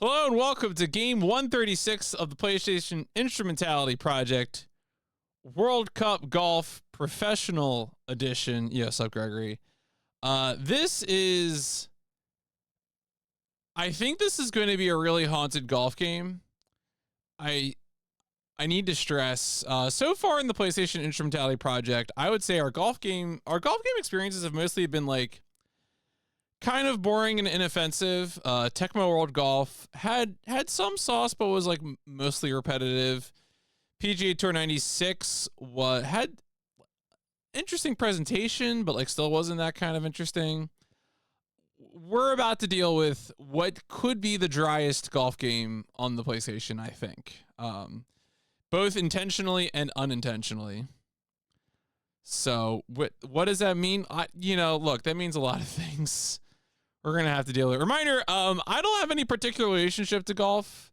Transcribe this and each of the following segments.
Hello and welcome to game 136 of the PlayStation Instrumentality Project, World Cup Golf Professional Edition. Yes, up, Gregory. This is, I think this is going to be a really haunted golf game. I need to stress, so far in the PlayStation Instrumentality Project, I would say our golf game experiences have mostly been like kind of boring and inoffensive. Tecmo World Golf had some sauce, but was like mostly repetitive. PGA Tour 96 had interesting presentation, but like still wasn't that kind of interesting. We're about to deal with what could be the driest golf game on the PlayStation, I think, both intentionally and unintentionally. So what does that mean? Look, that means a lot of things. We're going to have to deal with it. Reminder, I don't have any particular relationship to golf.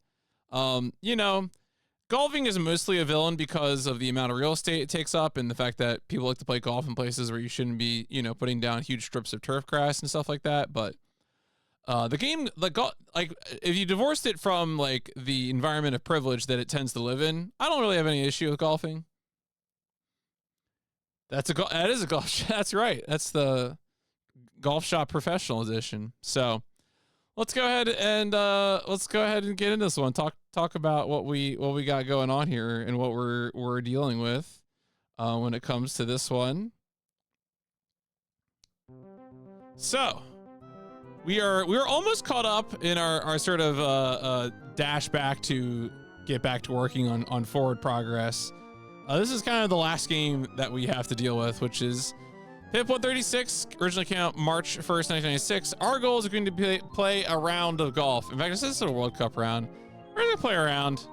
Golfing is mostly a villain because of the amount of real estate it takes up and the fact that people like to play golf in places where you shouldn't be, putting down huge strips of turf grass and stuff like that. But the game, if you divorced it from like the environment of privilege that it tends to live in, I don't really have any issue with golfing. That is a golf. That's right. That's the Golf Shop Professional Edition. So let's go ahead and get into this one. Talk about what we got going on here and what we're dealing with when it comes to this one. So we're almost caught up in our sort of dash back to get back to working on forward progress. This is kind of the last game that we have to deal with, which is PIP 136, originally came out March 1st, 1996. Our goal is going to play a round of golf. In fact, this is a World Cup round. We're going to play a round.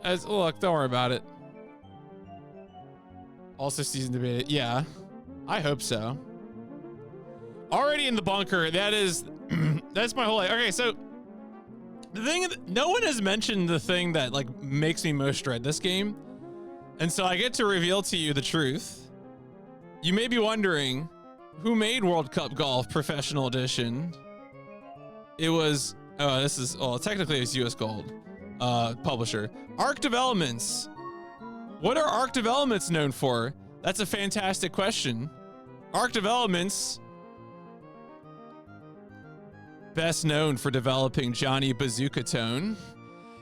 Look, don't worry about it. Also season debated. Yeah, I hope so. Already in the bunker. That's my whole life. Okay, so the thing, no one has mentioned the thing that like makes me most dread this game. And so I get to reveal to you the truth. You may be wondering who made World Cup Golf Professional Edition. It was, technically it's US Gold publisher. Arc Developments. What are Arc Developments known for? That's a fantastic question. Arc Developments, best known for developing Johnny Bazooka Tone.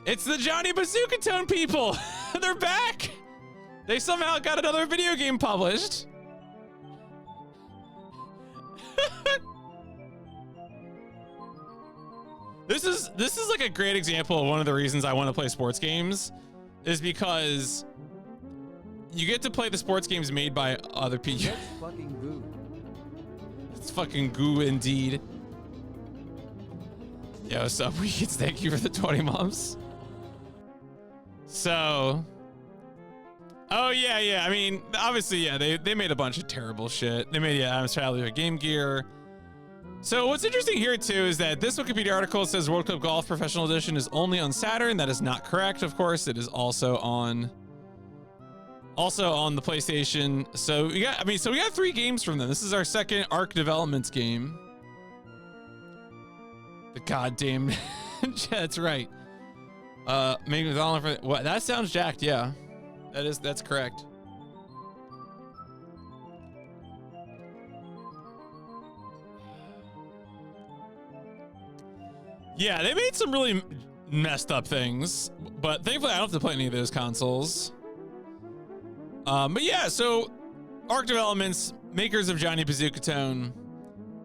It's the Johnny Bazooka Tone people. They're back. They somehow got another video game published. This is like a great example of one of the reasons I want to play sports games, is because you get to play the sports games made by other people. That's fucking goo. It's fucking goo indeed. Yo, what's up, Weeds? Thank you for the 20 months. So, oh yeah. I mean, obviously, yeah, they made a bunch of terrible shit. They made Adam's Family of Game Gear. So what's interesting here too is that this Wikipedia article says World Cup Golf Professional Edition is only on Saturn. That is not correct. Of course, it is also on the PlayStation. So we got 3 games from them. This is our second Arc Developments game. The goddamn, that's right. Maybe what? That sounds jacked. Yeah, that's correct. Yeah, they made some really messed up things, but thankfully I don't have to play any of those consoles. But yeah, so Arc Developments, makers of Johnny Bazooka Tone,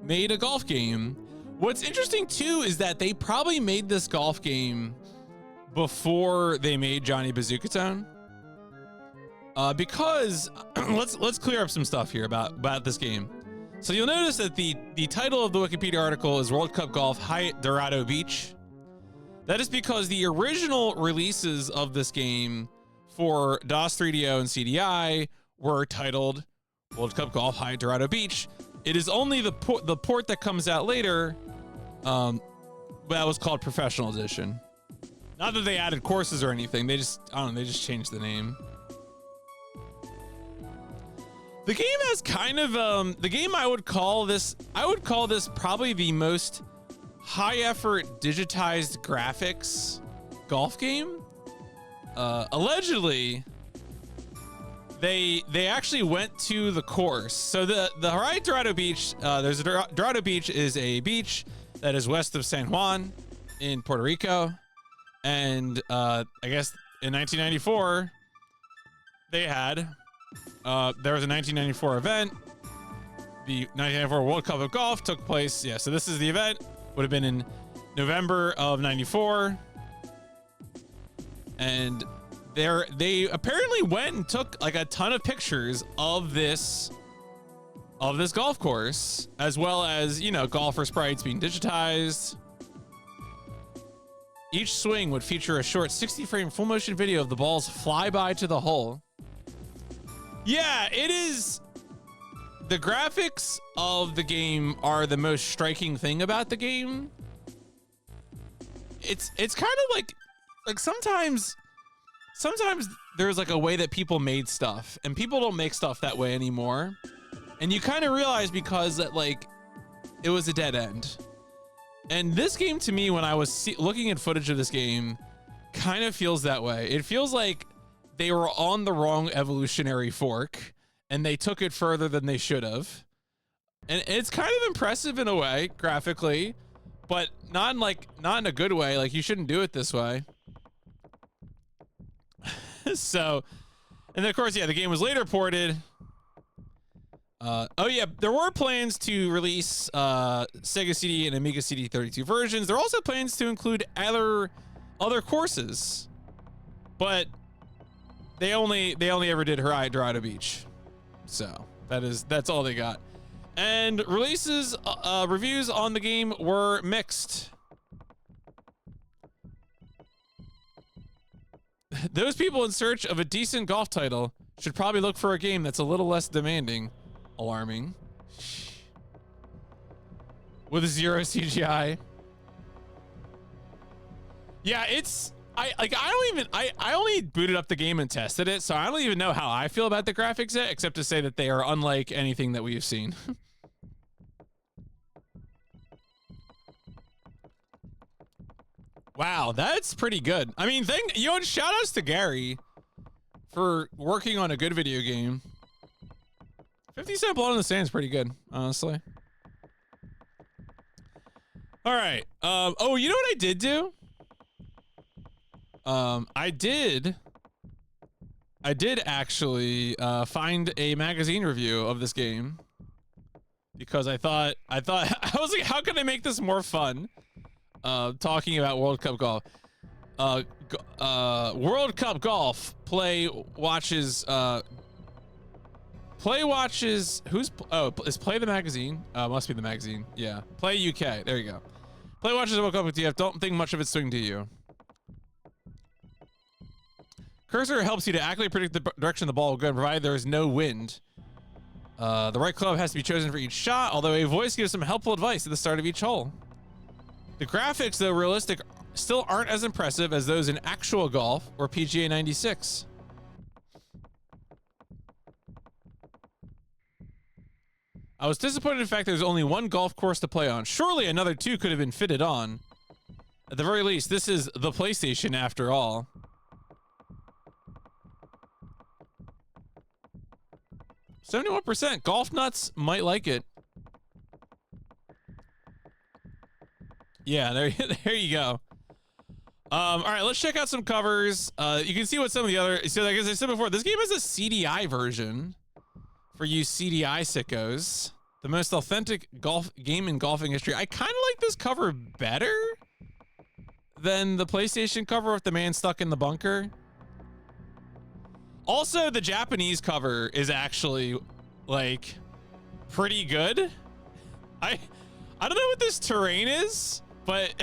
made a golf game. What's interesting too is that they probably made this golf game before they made Johnny Bazooka Tone. Because let's clear up some stuff here about this game. So you'll notice that the title of the Wikipedia article is World Cup Golf Hyatt Dorado Beach. That is because the original releases of this game for DOS 3DO and CDI were titled World Cup Golf Hyatt Dorado Beach. It is only the port that comes out later that was called Professional Edition. Not that they added courses or anything. They just changed the name. The game has kind of the game I would call this probably the most high effort digitized graphics golf game. Allegedly, they actually went to the course. So the right Dorado Beach, Dorado Beach is a beach that is west of San Juan in Puerto Rico, and I guess in 1994 they had there was a 1994 event. The 1994 World Cup of Golf took place. Yeah, so this is the event. Would have been in November of 94. And they apparently went and took like a ton of pictures of this golf course, as well as, you know, golfer sprites being digitized. Each swing would feature a short 60-frame full motion video of the ball's flyby to the hole. Yeah, it is. The graphics of the game are the most striking thing about the game. It's kind of like sometimes there's like a way that people made stuff, and people don't make stuff that way anymore. And you kind of realize because that like it was a dead end. And this game, to me, when I was looking at footage of this game, kind of feels that way. It feels like they were on the wrong evolutionary fork and they took it further than they should have. And it's kind of impressive in a way, graphically, but not in a good way. Like, you shouldn't do it this way. So, and then of course, yeah, the game was later ported. Oh yeah, there were plans to release Sega CD and Amiga CD 32 versions. There are also plans to include other courses, but they only ever did Dorado Beach. So that's all they got. And reviews on the game were mixed. Those people in search of a decent golf title should probably look for a game that's a little less demanding. Alarming. With 0 CGI. Yeah, I only booted up the game and tested it, so I don't even know how I feel about the graphics yet, except to say that they are unlike anything that we've seen. Wow, that's pretty good. I mean, shout outs to Gary for working on a good video game. 50 Cent Blood in the Sand is pretty good, honestly. All right. Oh, you know what I did do? I did actually find a magazine review of this game because I thought I was like, how can I make this more fun? Talking about World Cup golf. World Cup golf is Play the magazine? Must be the magazine. Yeah. Play UK. There you go. Play watches World Cup with TF. Don't think much of its swing, do you? Cursor helps you to accurately predict the direction the ball will go, provided there is no wind. The right club has to be chosen for each shot, although a voice gives some helpful advice at the start of each hole. The graphics, though realistic, still aren't as impressive as those in actual golf or PGA 96. I was disappointed in fact there's only one golf course to play on. Surely another 2 could have been fitted on. At the very least, this is the PlayStation after all. %. Golf nuts might like it. Yeah, there you go. All right, let's check out some covers. You can see what some of the other. So, like as I said before, this game has a CDI version for you CDI sickos. The most authentic golf game in golfing history. I kind of like this cover better than the PlayStation cover with the man stuck in the bunker. Also, the Japanese cover is actually like pretty good. I don't know what this terrain is, but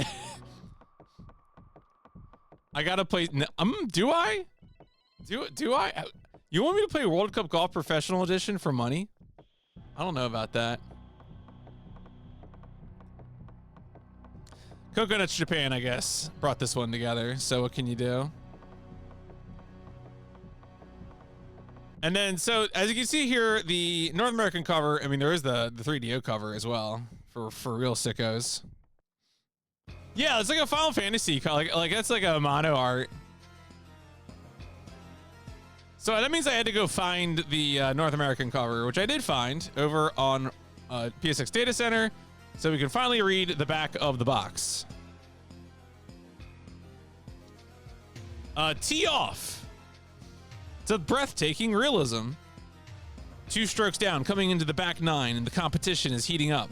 I gotta play. Do I? You want me to play World Cup Golf Professional Edition for money? I don't know about that. Coconuts Japan, I guess, brought this one together. So what can you do? And then, so as you can see here, the North American cover. I mean, there is the 3DO cover as well for real sickos. Yeah, it's like a Final Fantasy, like that's like a mono art. So that means I had to go find the North American cover, which I did find over on PSX Data Center, so we can finally read the back of the box. Tee off. It's a breathtaking realism. 2 strokes down, coming into the back 9, and the competition is heating up.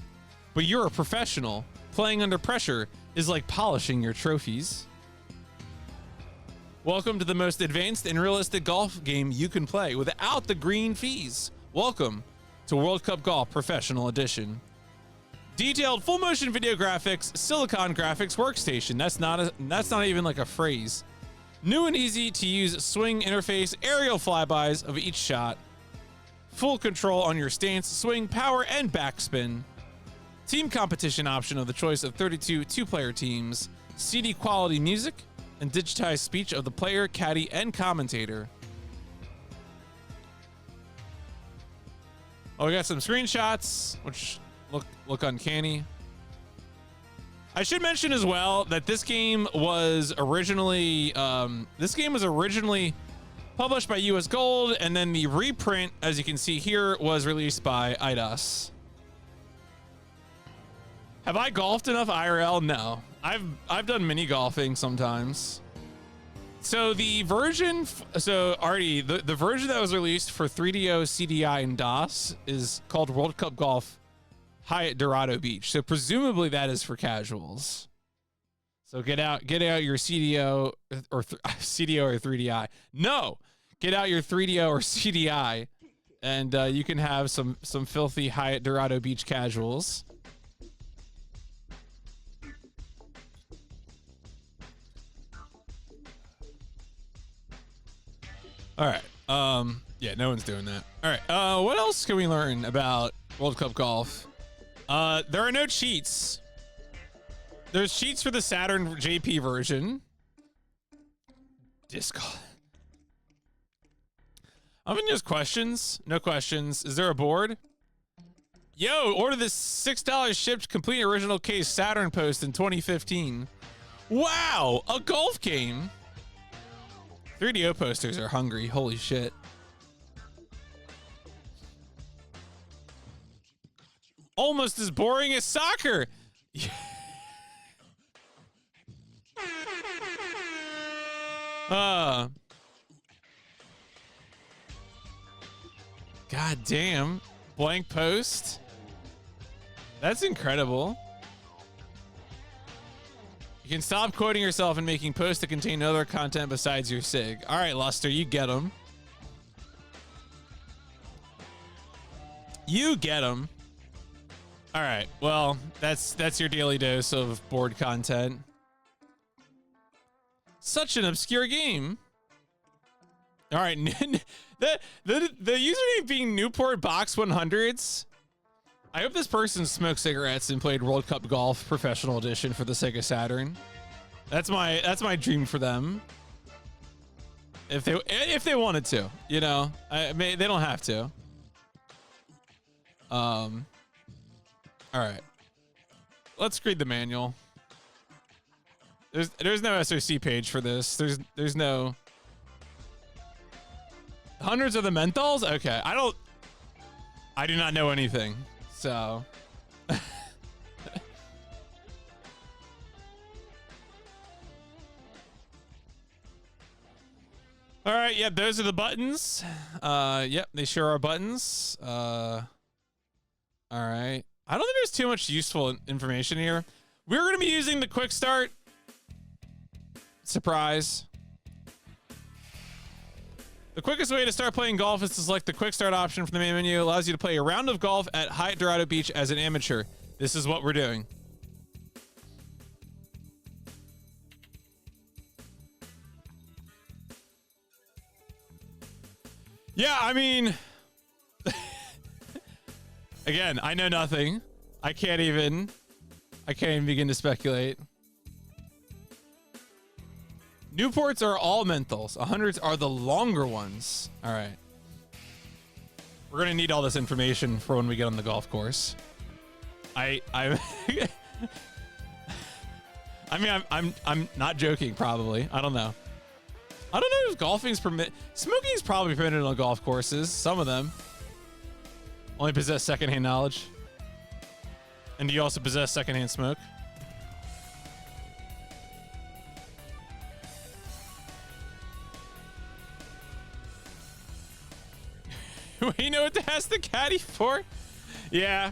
But you're a professional. Playing under pressure is like polishing your trophies. Welcome to the most advanced and realistic golf game you can play without the green fees. Welcome to World Cup Golf Professional Edition. Detailed full motion video graphics, silicon graphics workstation. That's not even like a phrase. New and easy to use swing interface, aerial flybys of each shot. Full control on your stance, swing, power, and backspin. Team competition option of the choice of 32 2-player teams. CD quality music and digitized speech of the player, caddy, and commentator. Oh, we got some screenshots, which look uncanny. I should mention as well that this game was originally published by US Gold, and then the reprint, as you can see here, was released by IDOS. Have I golfed enough IRL? No. I've done mini golfing sometimes. So the version, Artie, the version that was released for 3DO, CDI, and DOS is called World Cup Golf Hyatt Dorado Beach. So presumably that is for casuals. So get out your CDO or CDO or 3DI. No, get out your 3DO or CDI, and you can have some filthy Hyatt Dorado Beach casuals. All right. Yeah, no one's doing that. All right. What else can we learn about World Cup Golf? There are no cheats. There's cheats for the Saturn JP version. Disc. I mean, there's questions. No questions. Is there a board? Yo, order this $6 shipped complete original case Saturn post in 2015. Wow, a golf game. 3DO posters are hungry. Holy shit. Almost as boring as soccer. God damn. Blank post. That's incredible. You can stop quoting yourself and making posts that contain other content besides your SIG. All right, Luster, you get them. You get them. All right, well, that's your daily dose of board content. Such an obscure game. All right, the username being Newport Box 100s. I hope this person smoked cigarettes and played World Cup Golf Professional Edition for the Sega Saturn. That's my dream for them. If they wanted to, you know, they don't have to. All right, let's read the manual. There's no SOC page for this. There's no hundreds of the menthols. Okay, I do not know anything. So, all right. Yep, those are the buttons. Yep, they sure are buttons. All right. I don't think there's too much useful information here. We're going to be using the quick start. Surprise. The quickest way to start playing golf is to select the quick start option from the main menu. It allows you to play a round of golf at Hyatt Dorado Beach as an amateur. This is what we're doing. Yeah, I mean, again, I know nothing. I can't even begin to speculate. Newports are all menthols. 100s are the longer ones. All right. We're going to need all this information for when we get on the golf course. I I mean, I'm not joking. Probably. I don't know. I don't know if golfing's smoking's probably permitted on golf courses. Some of them only possess secondhand knowledge. And do you also possess secondhand smoke? You know what to ask the caddy for? Yeah.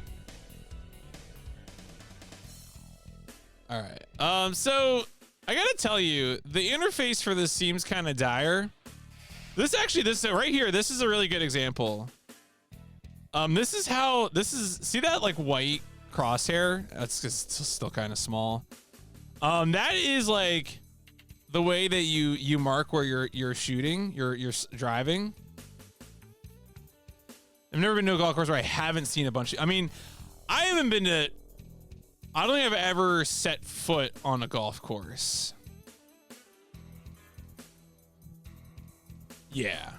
All right. So I gotta tell you, the interface for this seems kind of dire. This right here, this is a really good example. See that like white crosshair? That's just still kind of small. That is like the way that you mark where you're shooting, you're driving. I've never been to a golf course where I haven't seen a bunch of, I mean, I don't think I've ever set foot on a golf course. Yeah.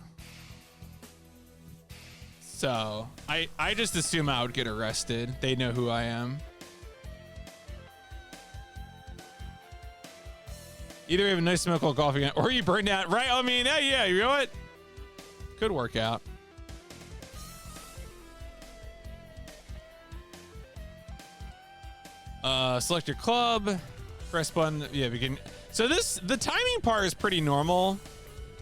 So I just assume I would get arrested. They know who I am. Either we have a nice smoke while golfing, or you burn down. Right? I mean, yeah, you know what? Could work out. Select your club. Press button. Yeah, we can. So the timing part is pretty normal.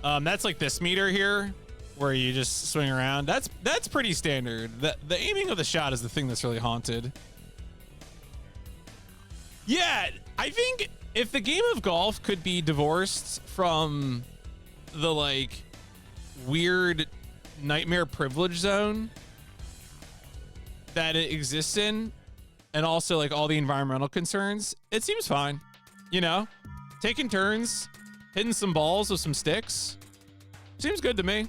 That's like this meter here, where you just swing around. That's pretty standard. The aiming of the shot is the thing that's really haunted. Yeah, I think if the game of golf could be divorced from the like weird nightmare privilege zone that it exists in, and also like all the environmental concerns, it seems fine. You know, taking turns, hitting some balls with some sticks, seems good to me.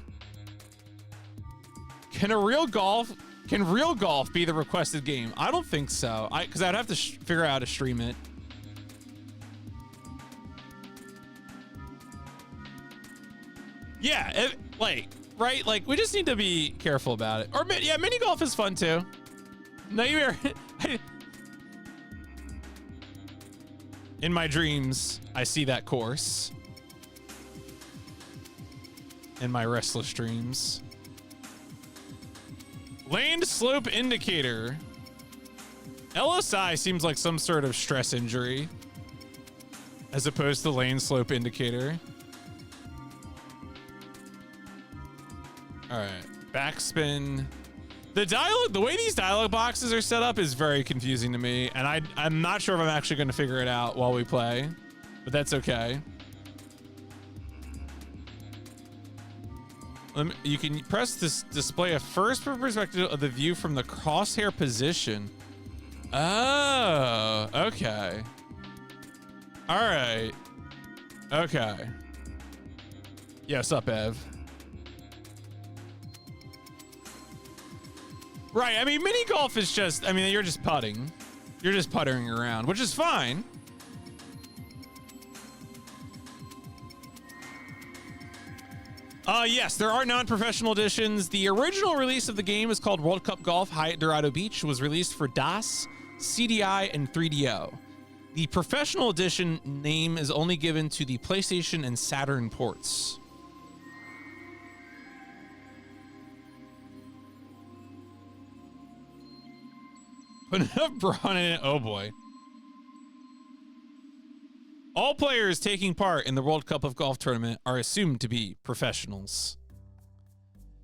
Can real golf be the requested game? I don't think so. Because I'd have to figure out how to stream it. Yeah, right? Like, we just need to be careful about it. Or, yeah, mini golf is fun too. Nightmare. In my dreams, I see that course. In my restless dreams. Lane slope indicator. LSI seems like some sort of stress injury, as opposed to lane slope indicator. All right, backspin. The way these dialogue boxes are set up is very confusing to me, and I'm not sure if I'm actually going to figure it out while we play, but that's okay. You can press this display a first perspective of the view from the crosshair position. Oh, okay. All right. Okay. Yeah, what's up, Ev? Right, I mean, mini golf is just, I mean, you're just putting. You're just puttering around, which is fine. Yes, there are non-professional editions. The original release of the game is called World Cup Golf Hyatt Dorado Beach. It was released for DOS, CDI, and 3DO. The professional edition name is only given to the PlayStation and Saturn ports. Put enough brawn in it. Oh boy. All players taking part in the World Cup of Golf tournament are assumed to be professionals.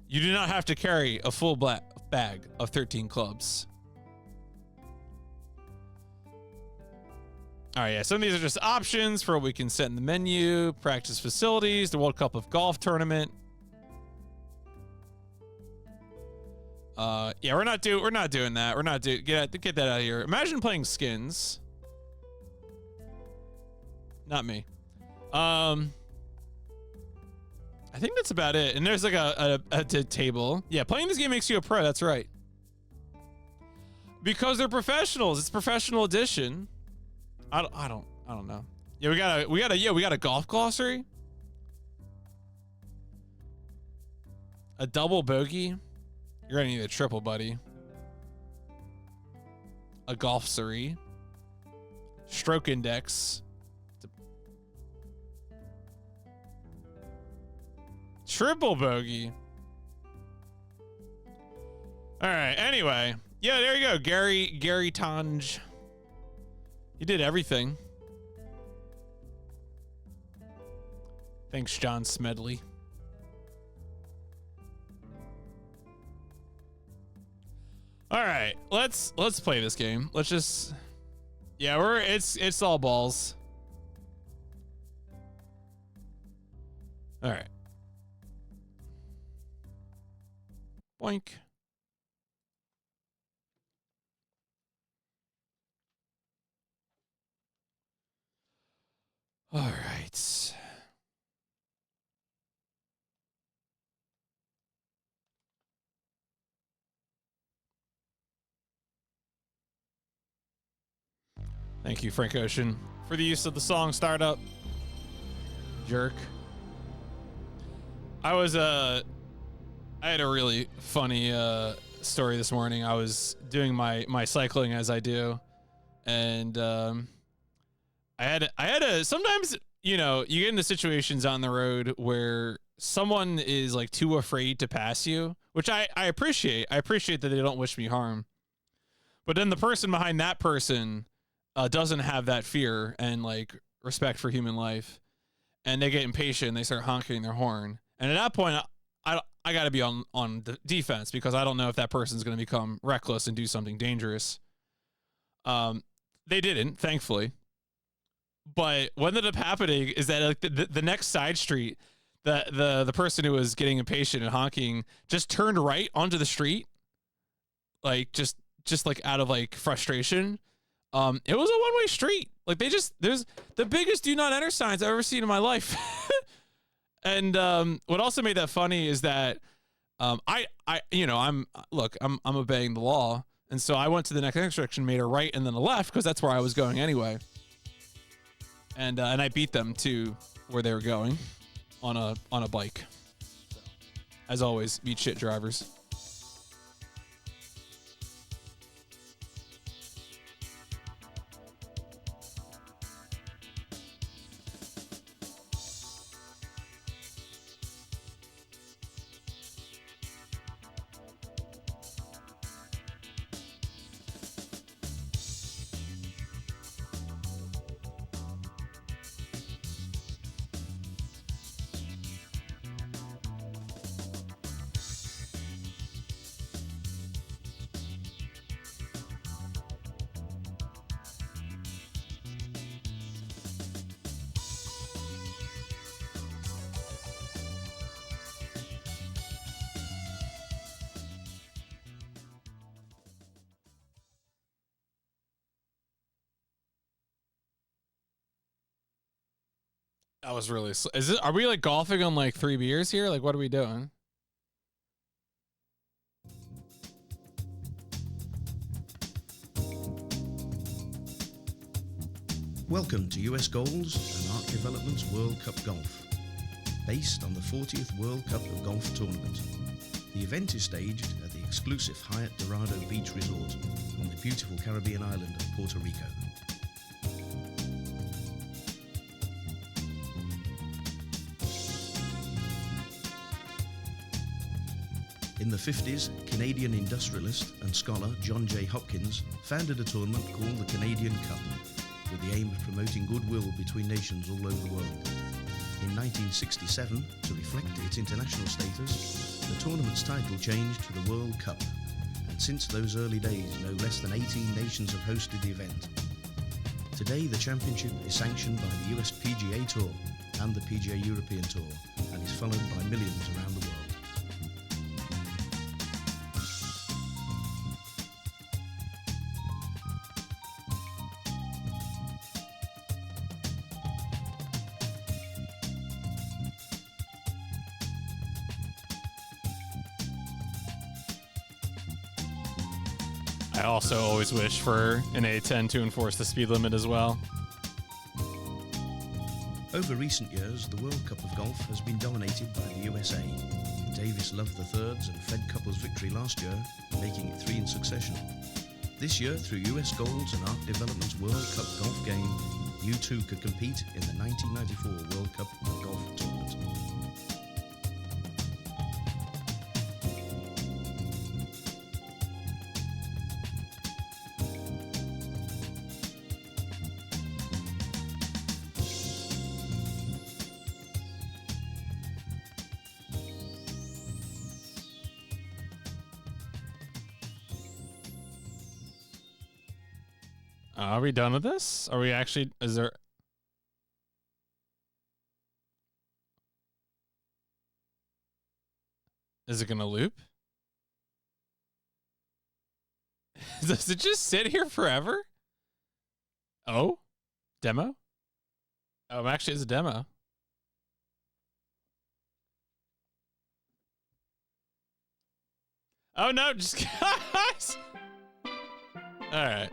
You do not have to carry a full bag of 13 clubs. All right, yeah, some of these are just options for what we can set in the menu. Practice facilities, the World Cup of Golf tournament. Yeah, we're not doing that. We're not doing, get that out of here. Imagine playing skins. Not me. I think that's about it. And there's like a table. Yeah, playing this game makes you a pro. That's right. Because they're professionals. It's professional edition. I don't know. Yeah, we got a golf glossary. A double bogey. You're gonna need a triple, buddy. A golf-sary. Stroke index. triple bogey. All right. Anyway, yeah, there you go. Gary Tange. He did everything. Thanks, John Smedley. All right, let's play this game. Let's just, yeah, it's all balls. All right. Boink. All right. Thank you, Frank Ocean, for the use of the song Startup. Jerk. I had a really funny story this morning. I was doing my cycling as I do, and I had a sometimes, you know, you get into situations on the road where someone is like too afraid to pass you, which I appreciate. I appreciate that they don't wish me harm. But then the person behind that person doesn't have that fear and like respect for human life, and they get impatient and they start honking their horn. And at that point, I got to be on the defense because I don't know if that person's going to become reckless and do something dangerous. They didn't, thankfully. But what ended up happening is that like the next side street, the person who was getting impatient and honking just turned right onto the street, like just like out of like frustration. It was a one-way street. Like there's the biggest do not enter signs I've ever seen in my life. And what also made that funny is that I'm obeying the law, and so I went to the next intersection, made a right and then a left because that's where I was going anyway. And I beat them to where they were going on a bike. So, as always, beat shit drivers. That was really. Are we like golfing on like 3 beers here? Like, what are we doing? Welcome to US Goals and Arc Development's World Cup Golf. Based on the 40th World Cup of Golf tournament, the event is staged at the exclusive Hyatt Dorado Beach Resort on the beautiful Caribbean island of Puerto Rico. In the 50s, Canadian industrialist and scholar John J. Hopkins founded a tournament called the Canadian Cup, with the aim of promoting goodwill between nations all over the world. In 1967, to reflect its international status, the tournament's title changed to the World Cup, and since those early days, no less than 18 nations have hosted the event. Today, the championship is sanctioned by the US PGA Tour and the PGA European Tour, and is followed by millions around the world. I also always wish for an A10 to enforce the speed limit as well. Over recent years, the World Cup of Golf has been dominated by the USA. Davis Love III's and Fed Couples' victory last year, making it 3 in succession. This year, through US Goals and Arc Development's World Cup Golf game, you too could compete in the 1994 World Cup of Golf tournament. Are we done with this? Are we actually? Is there? Is it gonna loop? Does it just sit here forever? Oh, demo? Oh, actually, it's a demo. Oh no, just guys. All right.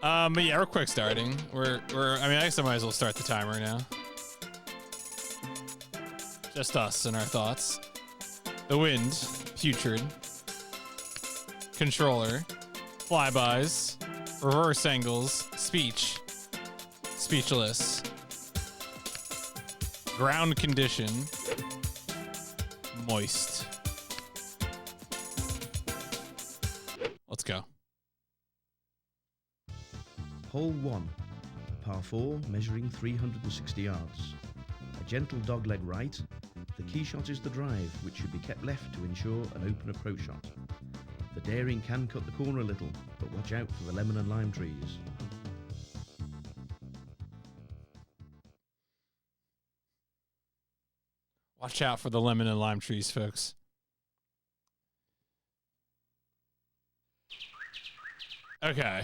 But yeah, we're quick starting. I mean, I guess I might as well start the timer now. Just us and our thoughts. The wind, putrid. Controller, flybys, reverse angles, speech, speechless, ground condition, moist. Let's go. Hole 1, par 4 measuring 360 yards. A gentle dogleg right. The key shot is the drive, which should be kept left to ensure an open approach shot. The daring can cut the corner a little, but watch out for the lemon and lime trees. Watch out for the lemon and lime trees, folks. Okay.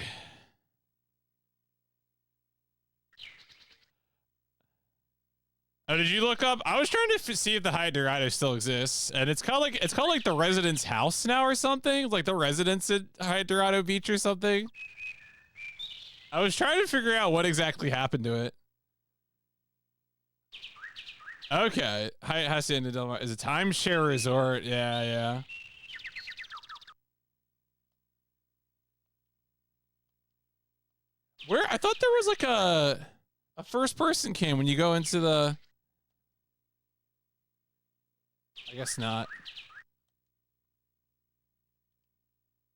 Oh, did you look up? I was trying to see if the Hyatt Dorado still exists, and it's called like the Residence House now or something, like the Residence at Hyatt Dorado Beach or something. I was trying to figure out what exactly happened to it. Okay, Hyatt Hacienda Del Mar is a timeshare resort. Yeah. Where I thought there was like a first person cam when you go into the. I guess not.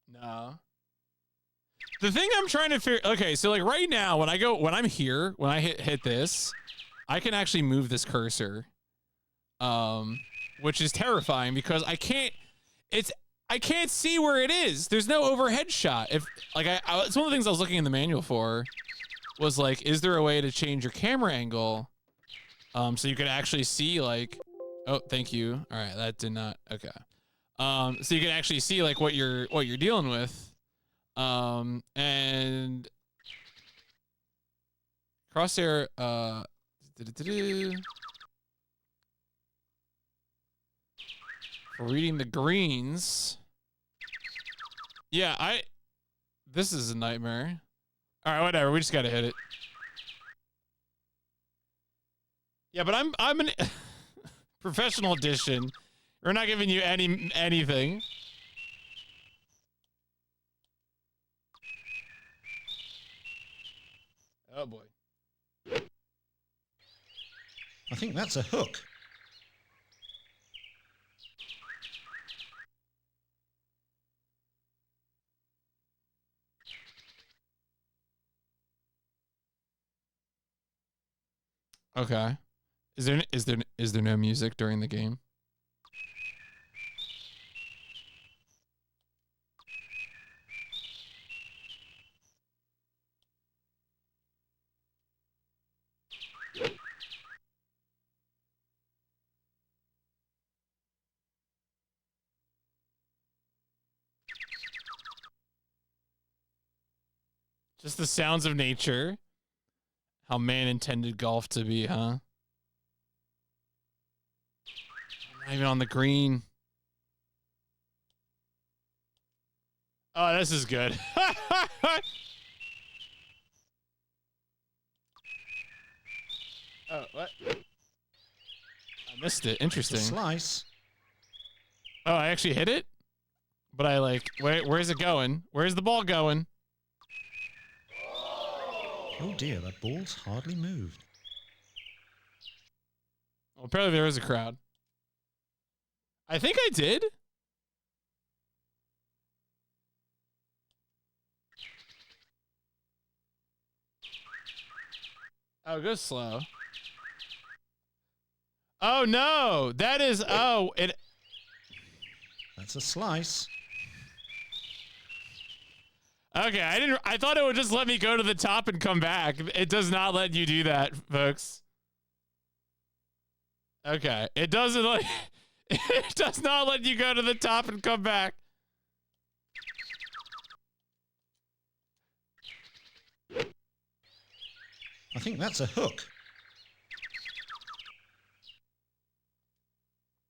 No. The thing I'm trying to figure. Okay, so like right now, when I'm here, when I hit this, I can actually move this cursor, which is terrifying because I can't see where it is. There's no overhead shot. If like it's one of the things I was looking in the manual for, was like, is there a way to change your camera angle, so you could actually see like. Oh, thank you. All right, that did not. Okay. So you can actually see like what you're dealing with, and crosshair. For reading the greens. Yeah, This is a nightmare. All right, whatever. We just gotta hit it. Yeah, but I'm an. Professional edition. We're not giving you anything. Oh boy. I think that's a hook. Okay. Is there no music during the game? Just the sounds of nature. How man intended golf to be, huh? I'm not even on the green. Oh, this is good. Oh, what? I missed it. Interesting. Slice. Oh, I actually hit it? But I like, where's it going? Where's the ball going? Oh dear, that ball's hardly moved. Well, apparently there is a crowd. I think I did. Oh, go slow. Oh no, that is, oh, it. That's a slice. Okay, I thought it would just let me go to the top and come back. It does not let you do that, folks. Okay, it doesn't let it does not let you go to the top and come back. I think that's a hook.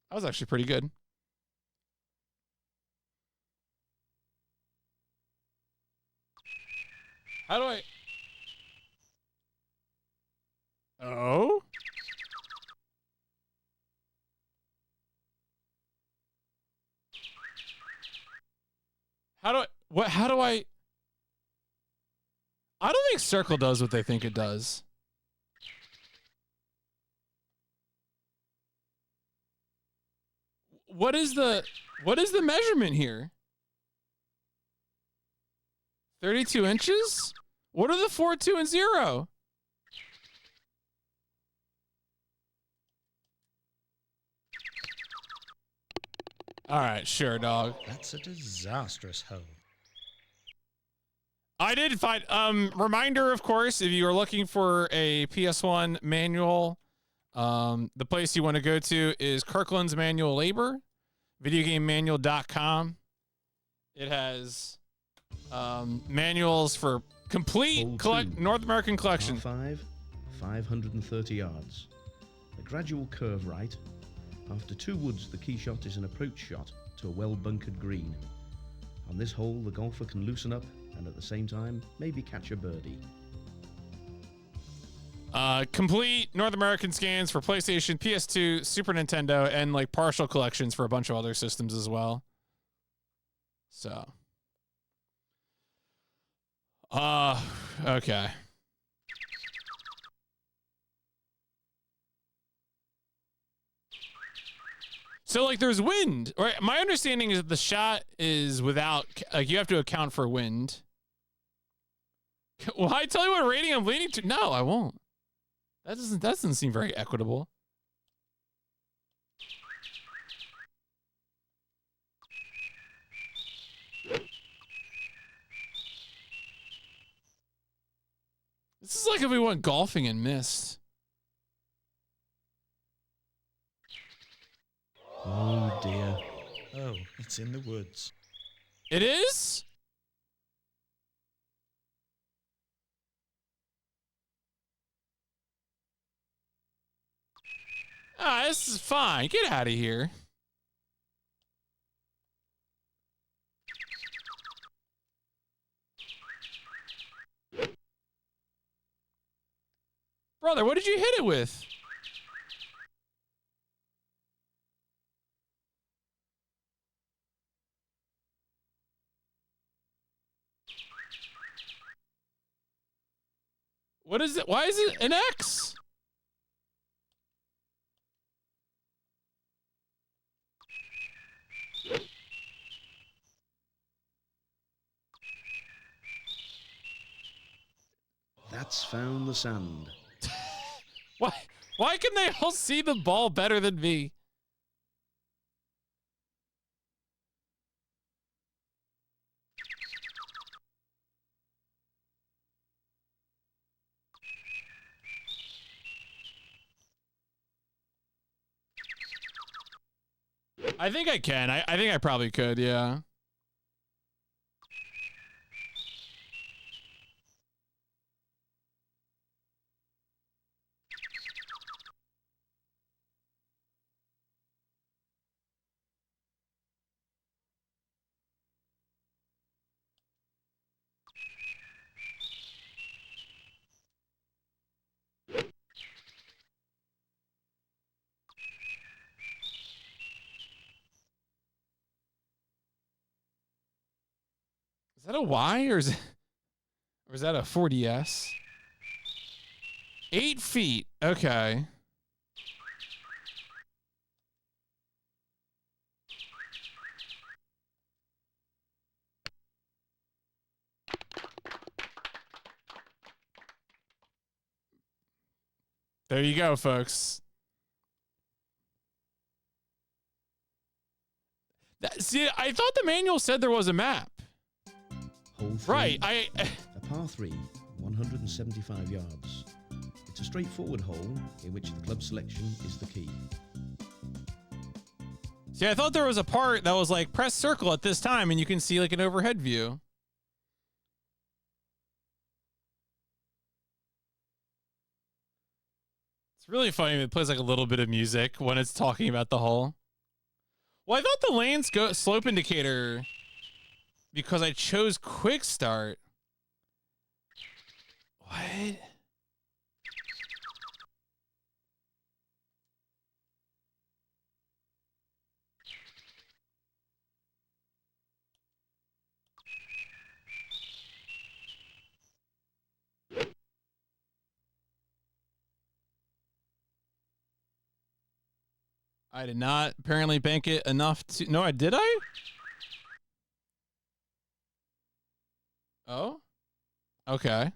That was actually pretty good. How do I? Oh? How do I? What? How do I? I don't think circle does what they think it does. What is the measurement here? 32 inches? What are the 4, 2, and 0? All right, sure, dog. That's a disastrous hole. I did find reminder, of course, if you are looking for a PS1 manual, the place you want to go to is Kirkland's Manual Labor, videogamemanual.com. It has manuals for complete North American collection. Par 5, 530 yards. A gradual curve right. After 2 woods, the key shot is an approach shot to a well-bunkered green. On this hole, the golfer can loosen up and at the same time, maybe catch a birdie. Complete North American scans for PlayStation, PS2, Super Nintendo, and like partial collections for a bunch of other systems as well. So. Okay. So like there's wind, right? My understanding is that the shot is without, like you have to account for wind. Will I tell you what rating I'm leaning to? No, I won't. That doesn't seem very equitable. This is like if we went golfing and missed. Oh dear. Oh, it's in the woods. It is? Ah, this is fine. Get out of here. Brother, what did you hit it with? What is it? Why is it an X? That's found the sand. Why can they all see the ball better than me? I think I can. I think I probably could, yeah. Is that a Y or is that a 4DS? 8 feet. Okay. There you go, folks. See, I thought the manual said there was a map. Hole 3, Right. a par 3, 175 yards. It's a straightforward hole in which the club selection is the key. See, I thought there was a part that was like press circle at this time and you can see like an overhead view. It's really funny when it plays like a little bit of music when it's talking about the hole. Well, I thought the lanes go slope indicator because I chose quick start. What? I did not apparently bank it enough to... No, I did I? Oh? Okay.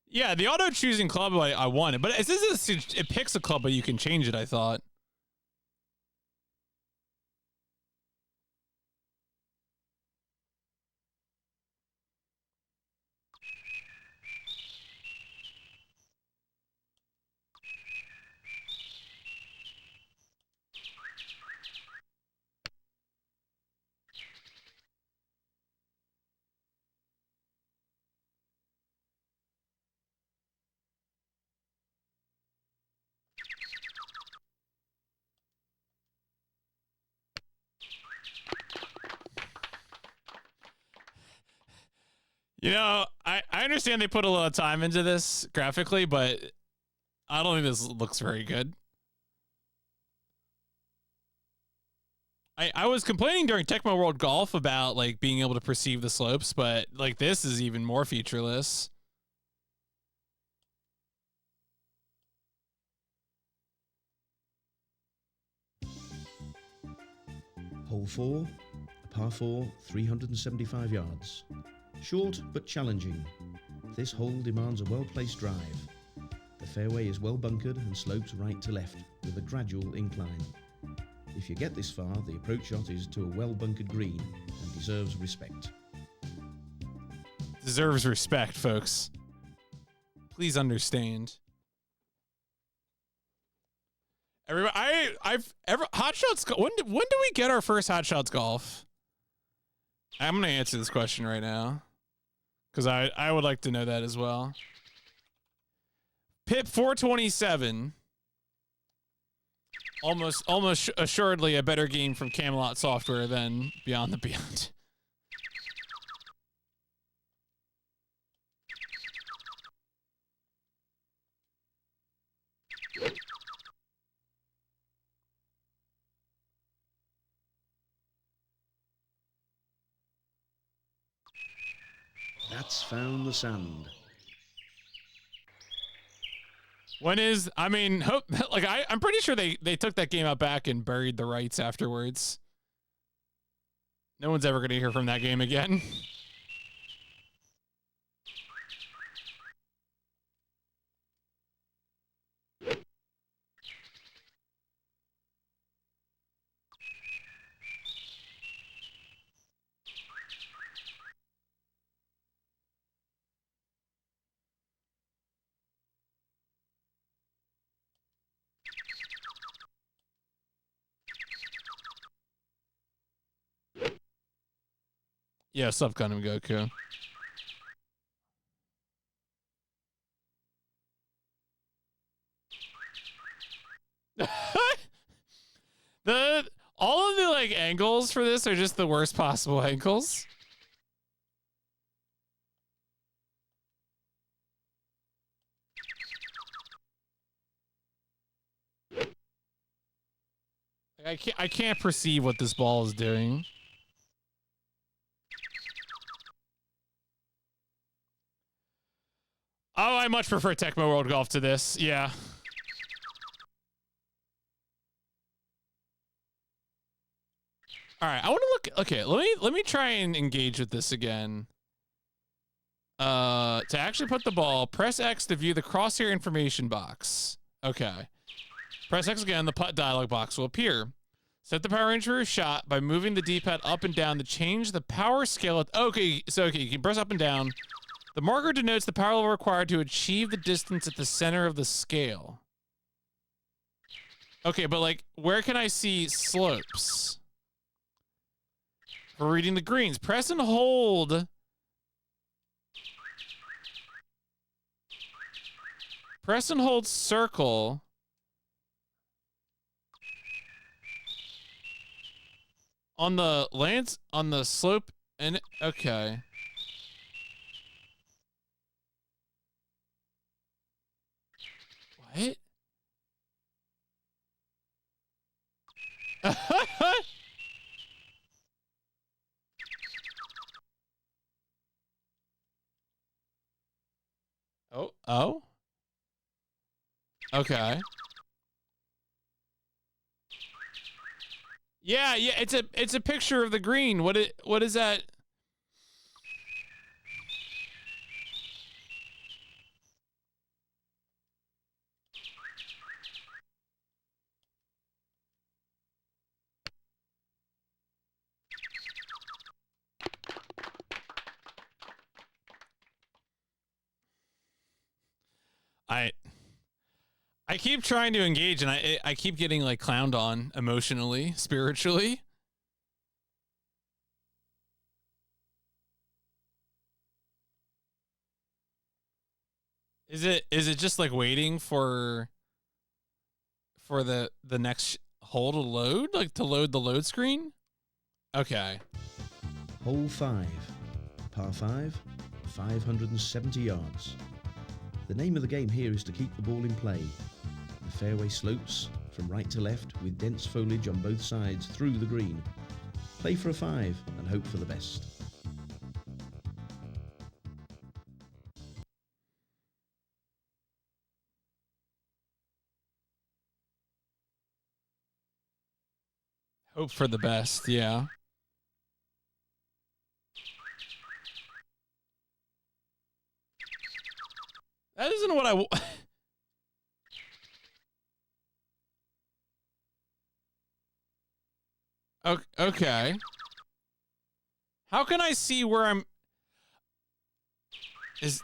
Yeah, the auto choosing club I wanted, but it picks a club, but you can change it. I thought. You know, I understand they put a lot of time into this graphically, but I don't think this looks very good. I was complaining during Tecmo World Golf about like being able to perceive the slopes, but like this is even more featureless. Hole 4, a par 4, 375 yards. Short but challenging. This hole demands a well-placed drive. The fairway is well bunkered and slopes right to left with a gradual incline. If you get this far, the approach shot is to a well bunkered green and deserves respect. Deserves respect, folks. Please understand. Everybody, Hot Shots. When do we get our first Hot Shots Golf? I'm gonna answer this question right now because I would like to know that as well. PIP 427. Almost assuredly a better game from Camelot Software than Beyond the Beyond. That's found the sand. When is, I mean, hope, like I'm pretty sure they took that game out back and buried the rights afterwards. No one's ever going to hear from that game again. Yeah, Sub Gundam Goku. All of the like angles for this are just the worst possible angles. I can't perceive what this ball is doing. Oh, I much prefer Tecmo World Golf to this. Yeah. All right, I want to look. Okay, let me try and engage with this again. To actually put the ball, press X to view the crosshair information box. Okay. Press X again, the putt dialog box will appear. Set the power range for a shot by moving the D-pad up and down to change the power scale. Okay, so you can press up and down. The marker denotes the power level required to achieve the distance at the center of the scale. Okay, but like, where can I see slopes? For reading the greens, press and hold. Press and hold circle. On the slope, and okay. What? Oh. Okay. Yeah, it's a picture of the green. What is that? I keep trying to engage, and I keep getting like clowned on emotionally, spiritually. Is it just like waiting for the next hole to load, like to load the load screen? Okay. Hole 5, par 5, 570 yards. The name of the game here is to keep the ball in play. The fairway slopes from right to left with dense foliage on both sides through the green. Play for a 5 and hope for the best. Hope for the best, yeah. That isn't what I okay. How can I see where I'm is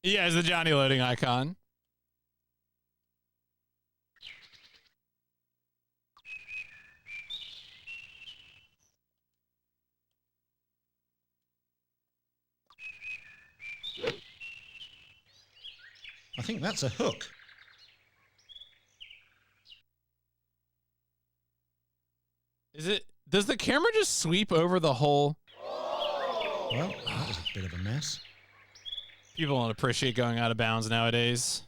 Yeah, is the Johnny loading icon. I think that's a hook. Does the camera just sweep over the whole? Well, that was a bit of a mess. People don't appreciate going out of bounds nowadays.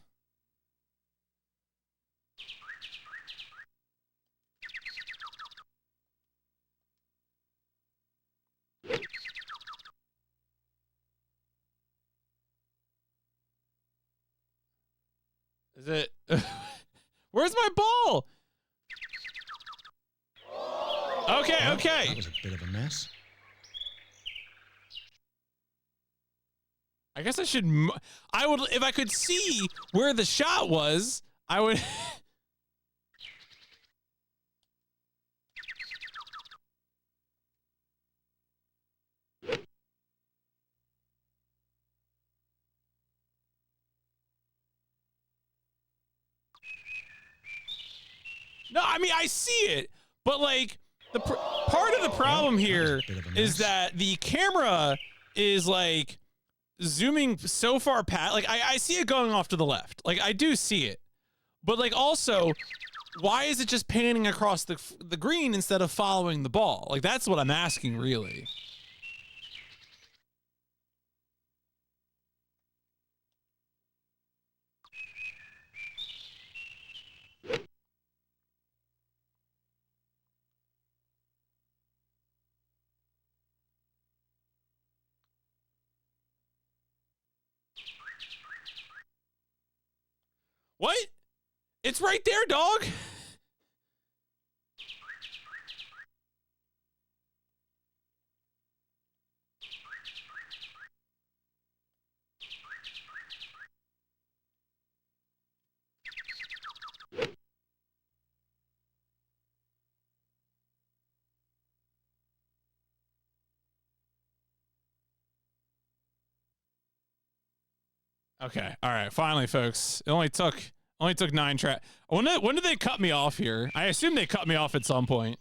Is it? Where's my ball? Okay, Well, okay. that was a bit of a mess. I guess I should. I would, if I could see where the shot was, I would. No, I mean, I see it, but like part of the problem here is that the camera is like zooming so far past. Like I see it going off to the left. Like I do see it, but like also, why is it just panning across the green instead of following the ball? Like that's what I'm asking, really. What? It's right there, dog. Okay. All right. Finally, folks. It only took 9 tracks. When did they cut me off here? I assume they cut me off at some point.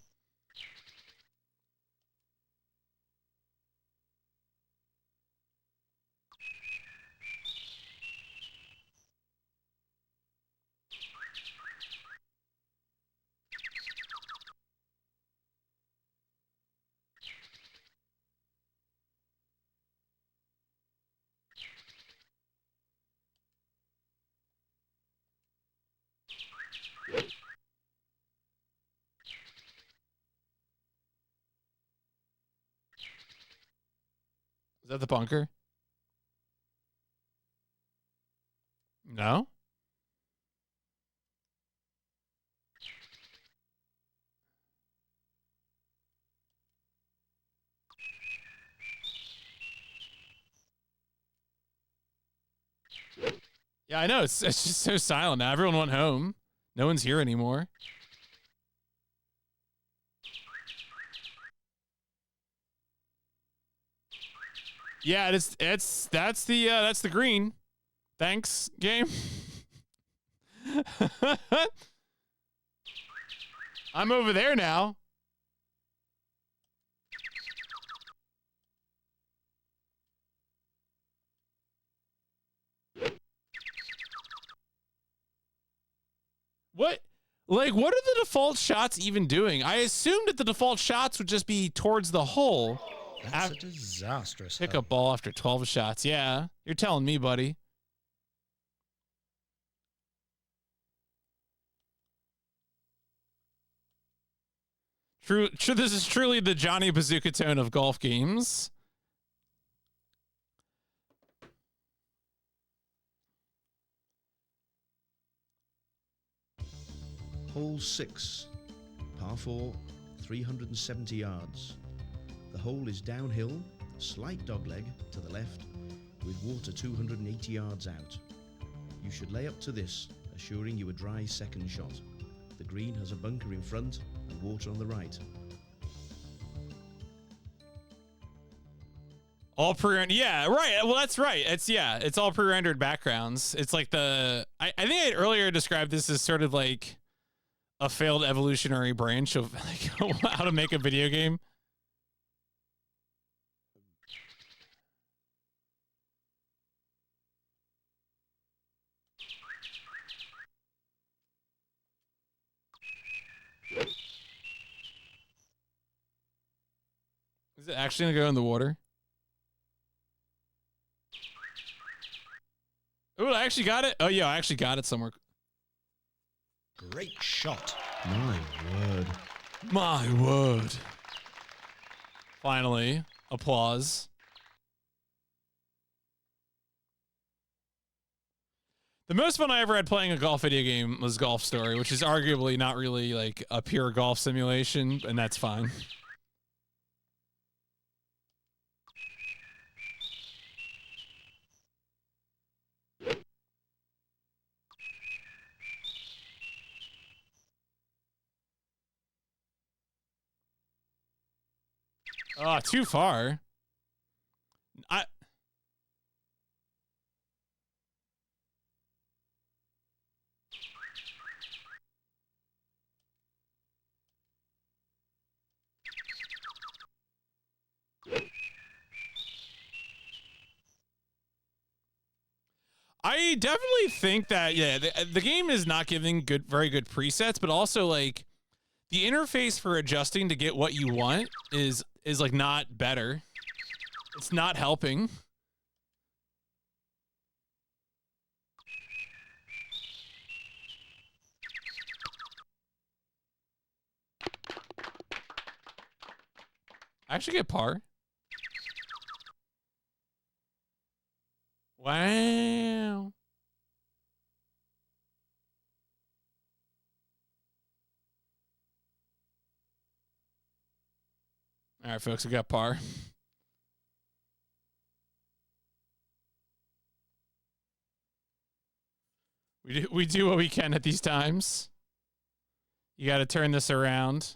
Is that the bunker? No? Yeah, I know. It's just so silent now. Everyone went home. No one's here anymore. Yeah, that's the green. Thanks, game. I'm over there now. What? Like, what are the default shots even doing? I assumed that the default shots would just be towards the hole. That's a disastrous Pick hole. up ball after 12 shots. Yeah, you're telling me, buddy. True. This is truly the Johnny Bazooka tone of golf games. Hole 6, par 4, 370 yards. The hole is downhill, a slight dogleg to the left, with water 280 yards out. You should lay up to this, assuring you a dry second shot. The green has a bunker in front and water on the right. All yeah, right. Well, that's right. It's all pre-rendered backgrounds. It's like I think I earlier described this as sort of like a failed evolutionary branch of like how to make a video game. Is it actually gonna go in the water? Oh, I actually got it. Oh yeah, I actually got it somewhere. Great shot. My word. My word. Finally, applause. The most fun I ever had playing a golf video game was Golf Story, which is arguably not really like a pure golf simulation, and that's fine. Oh, too far. I definitely think that the game is not giving very good presets, but also like the interface for adjusting to get what you want is like not better. It's not helping. I actually get par. Wow. All right, folks, we got par. We do what we can at these times. You got to turn this around.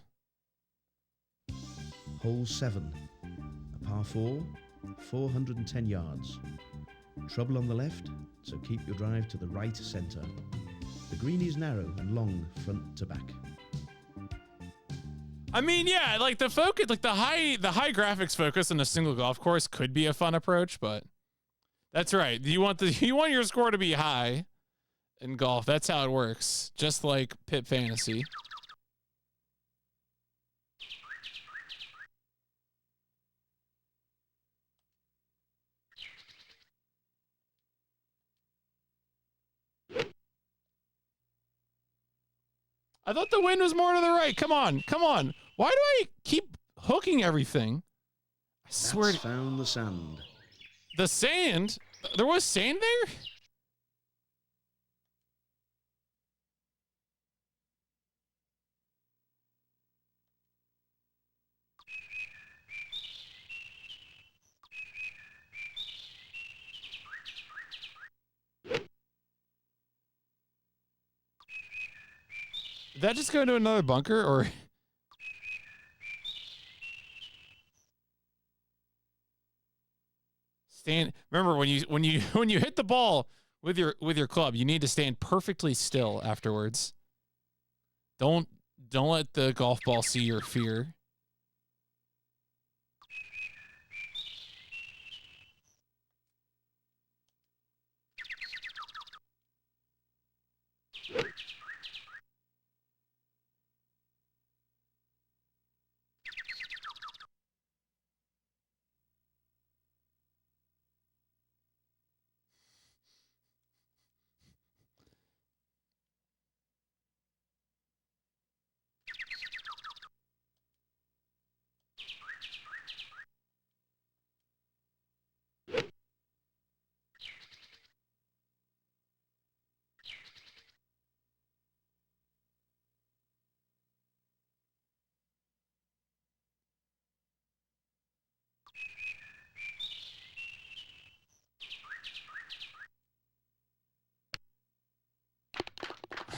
Hole 7, a par 4, 410 yards. Trouble on the left, so keep your drive to the right centre. The green is narrow and long front to back. I mean, yeah, like the focus, like the high graphics focus on a single golf course could be a fun approach, but that's right. You want your score to be high in golf. That's how it works. Just like PIP Fantasy. I thought the wind was more to the right. Come on, come on. Why do I keep hooking everything? I swear. That's found the sand. The sand? There was sand there? Did that just go into another bunker, or? Stand. Remember when you hit the ball with your club, you need to stand perfectly still afterwards. Don't let the golf ball see your fear.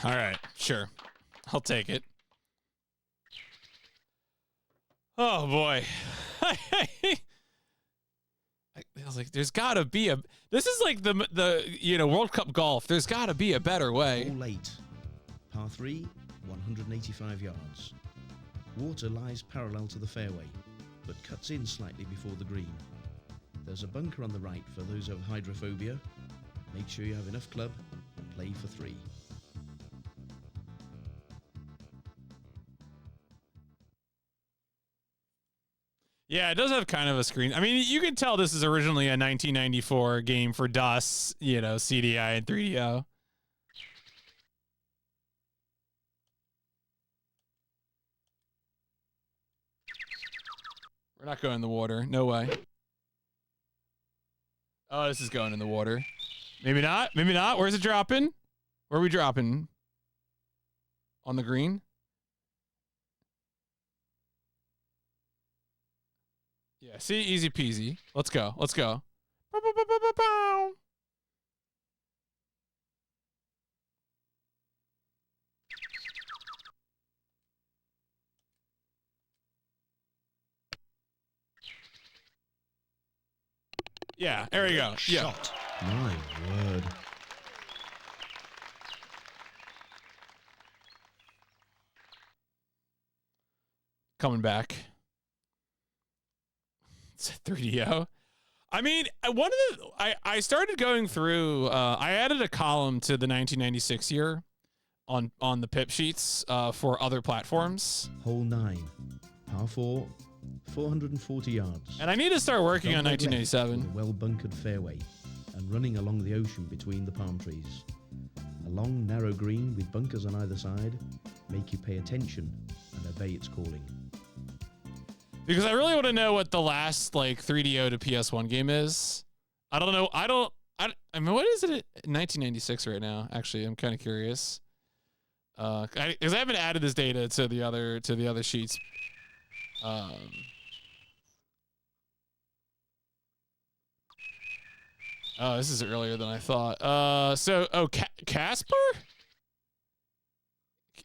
All right, sure. I'll take it. Oh boy. I was like, there's gotta be a, this is like the World Cup golf. There's gotta be a better way. Hole 8, par 3, 185 yards. Water lies parallel to the fairway, but cuts in slightly before the green. There's a bunker on the right for those who have hydrophobia. Make sure you have enough club and play for 3. Yeah, it does have kind of a screen. I mean, you can tell this is originally a 1994 game for DOS, CDI and 3DO. We're not going in the water. No way. Oh, this is going in the water. Maybe not. Maybe not. Where's it dropping? Where are we dropping? On the green? Yeah, see? Easy peasy. Let's go. Let's go. Yeah, there you go. Yeah. Shot. My word. Coming back. It's a 3DO. I mean, I started going through, I added a column to the 1996 year on the PIP sheets for other platforms. Hole 9, par 4, 440 yards. And I need to start working on Don't go left 1987. with a well-bunkered fairway and running along the ocean between the palm trees. A long, narrow green with bunkers on either side make you pay attention and obey its calling. Because I really want to know what the last 3DO to PS1 game is. I don't know. I mean, what is it at 1996 right now? Actually, I'm kind of curious. Because I haven't added this data to the other sheets. Oh, this is earlier than I thought. Casper?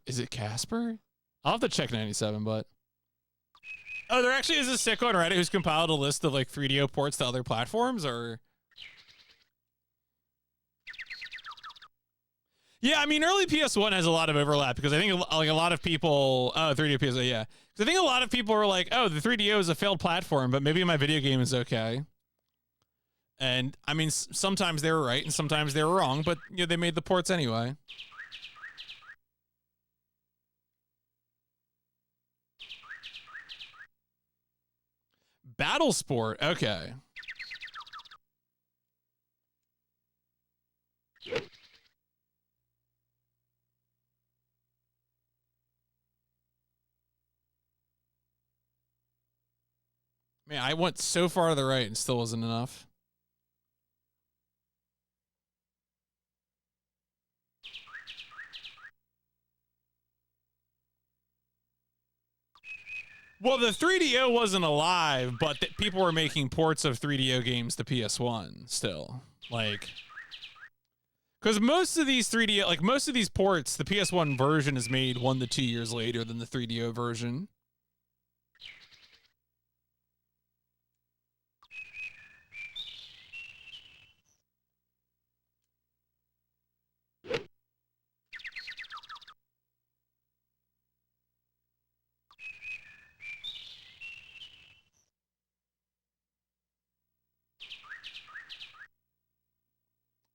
Is it Casper? I'll have to check 97, but. Oh, there actually is a sicko on Reddit who's compiled a list of like 3DO ports to other platforms, or. Yeah, I mean, early PS1 has a lot of overlap because I think like a lot of people. Oh, 3DO PS1, yeah. Because I think a lot of people were like, "Oh, the 3DO is a failed platform, but maybe my video game is okay." And I mean, sometimes they were right and sometimes they were wrong, but you know, they made the ports anyway. Battle Sport, okay. Man, I went so far to the right and still wasn't enough. Well, the 3DO wasn't alive, but people were making ports of 3DO games to PS1 still. Like, because most of these 3DO, like most of these ports, the PS1 version is made 1 to 2 years later than the 3DO version.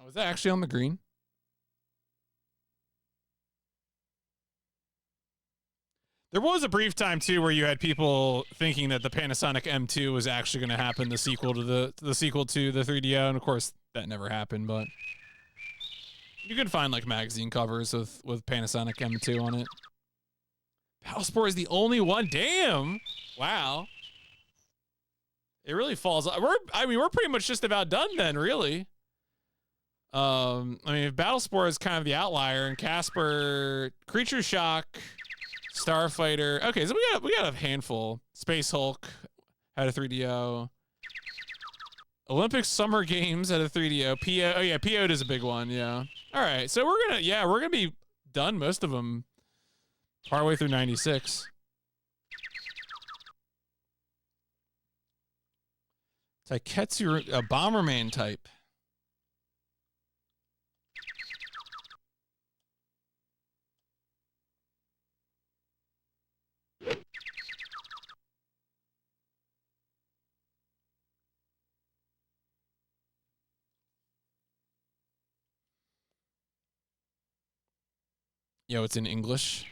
Oh, was that actually on the green? There was a brief time too where you had people thinking that the Panasonic M2 was actually going to happen, the sequel to the sequel to the 3DO, and of course that never happened. But you can find like magazine covers with Panasonic M2 on it. Battlesport is the only one. Damn! Wow. It really falls. We're pretty much just about done then, really. I mean, if Battlesport is kind of the outlier, and Casper, Creature Shock, Starfighter. Okay, so we got a handful. Space Hulk had a 3DO. Olympic Summer Games had a 3DO. PO. Oh yeah, PO is a big one. Yeah. All right, so we're gonna be done most of them partway through 96. Taiketsu, a Bomberman type. Yo, it's in English.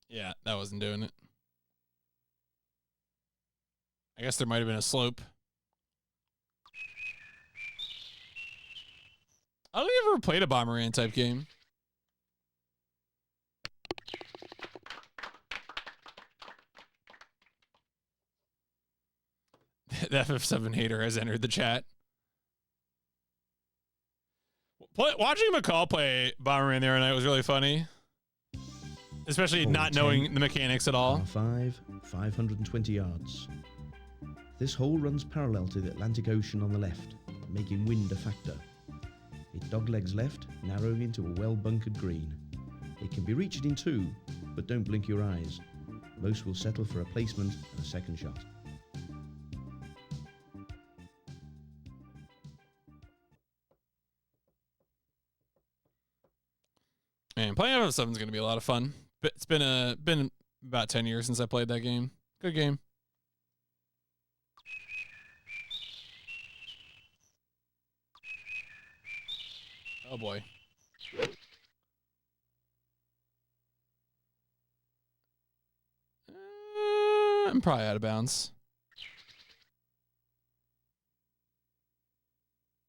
Yeah, that wasn't doing it. I guess there might have been a slope. I don't think I've ever played a Bomberman type game. The FF7 hater has entered the chat. Watching McCall play Bomberman the other night was really funny. Especially Hole not 10, knowing the mechanics at all. Par 5, 520 yards. This hole runs parallel to the Atlantic Ocean on the left, making wind a factor. It doglegs left, narrowing into a well-bunkered green. It can be reached in 2, but don't blink your eyes. Most will settle for a placement and a second shot. Man, playing FF7 is going to be a lot of fun. But it's been about 10 years since I played that game. Good game. Oh boy. I'm probably out of bounds.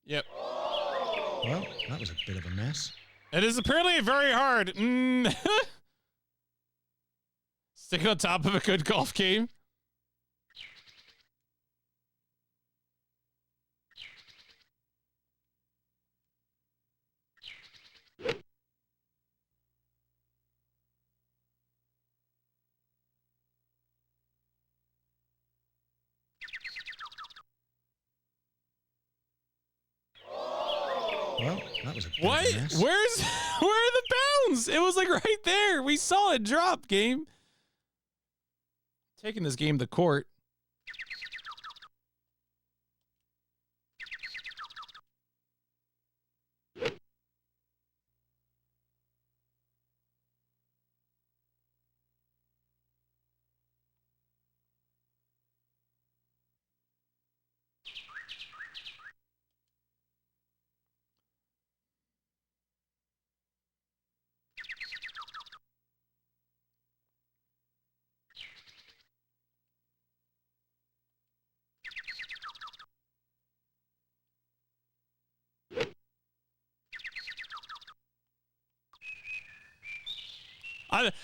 Yep. Well, that was a bit of a mess. It is apparently very hard. Stick on top of a good golf game. Well, that was a bit What? of a mess. Where are the bounds? It was like right there. We saw it drop, game. Taking this game to court.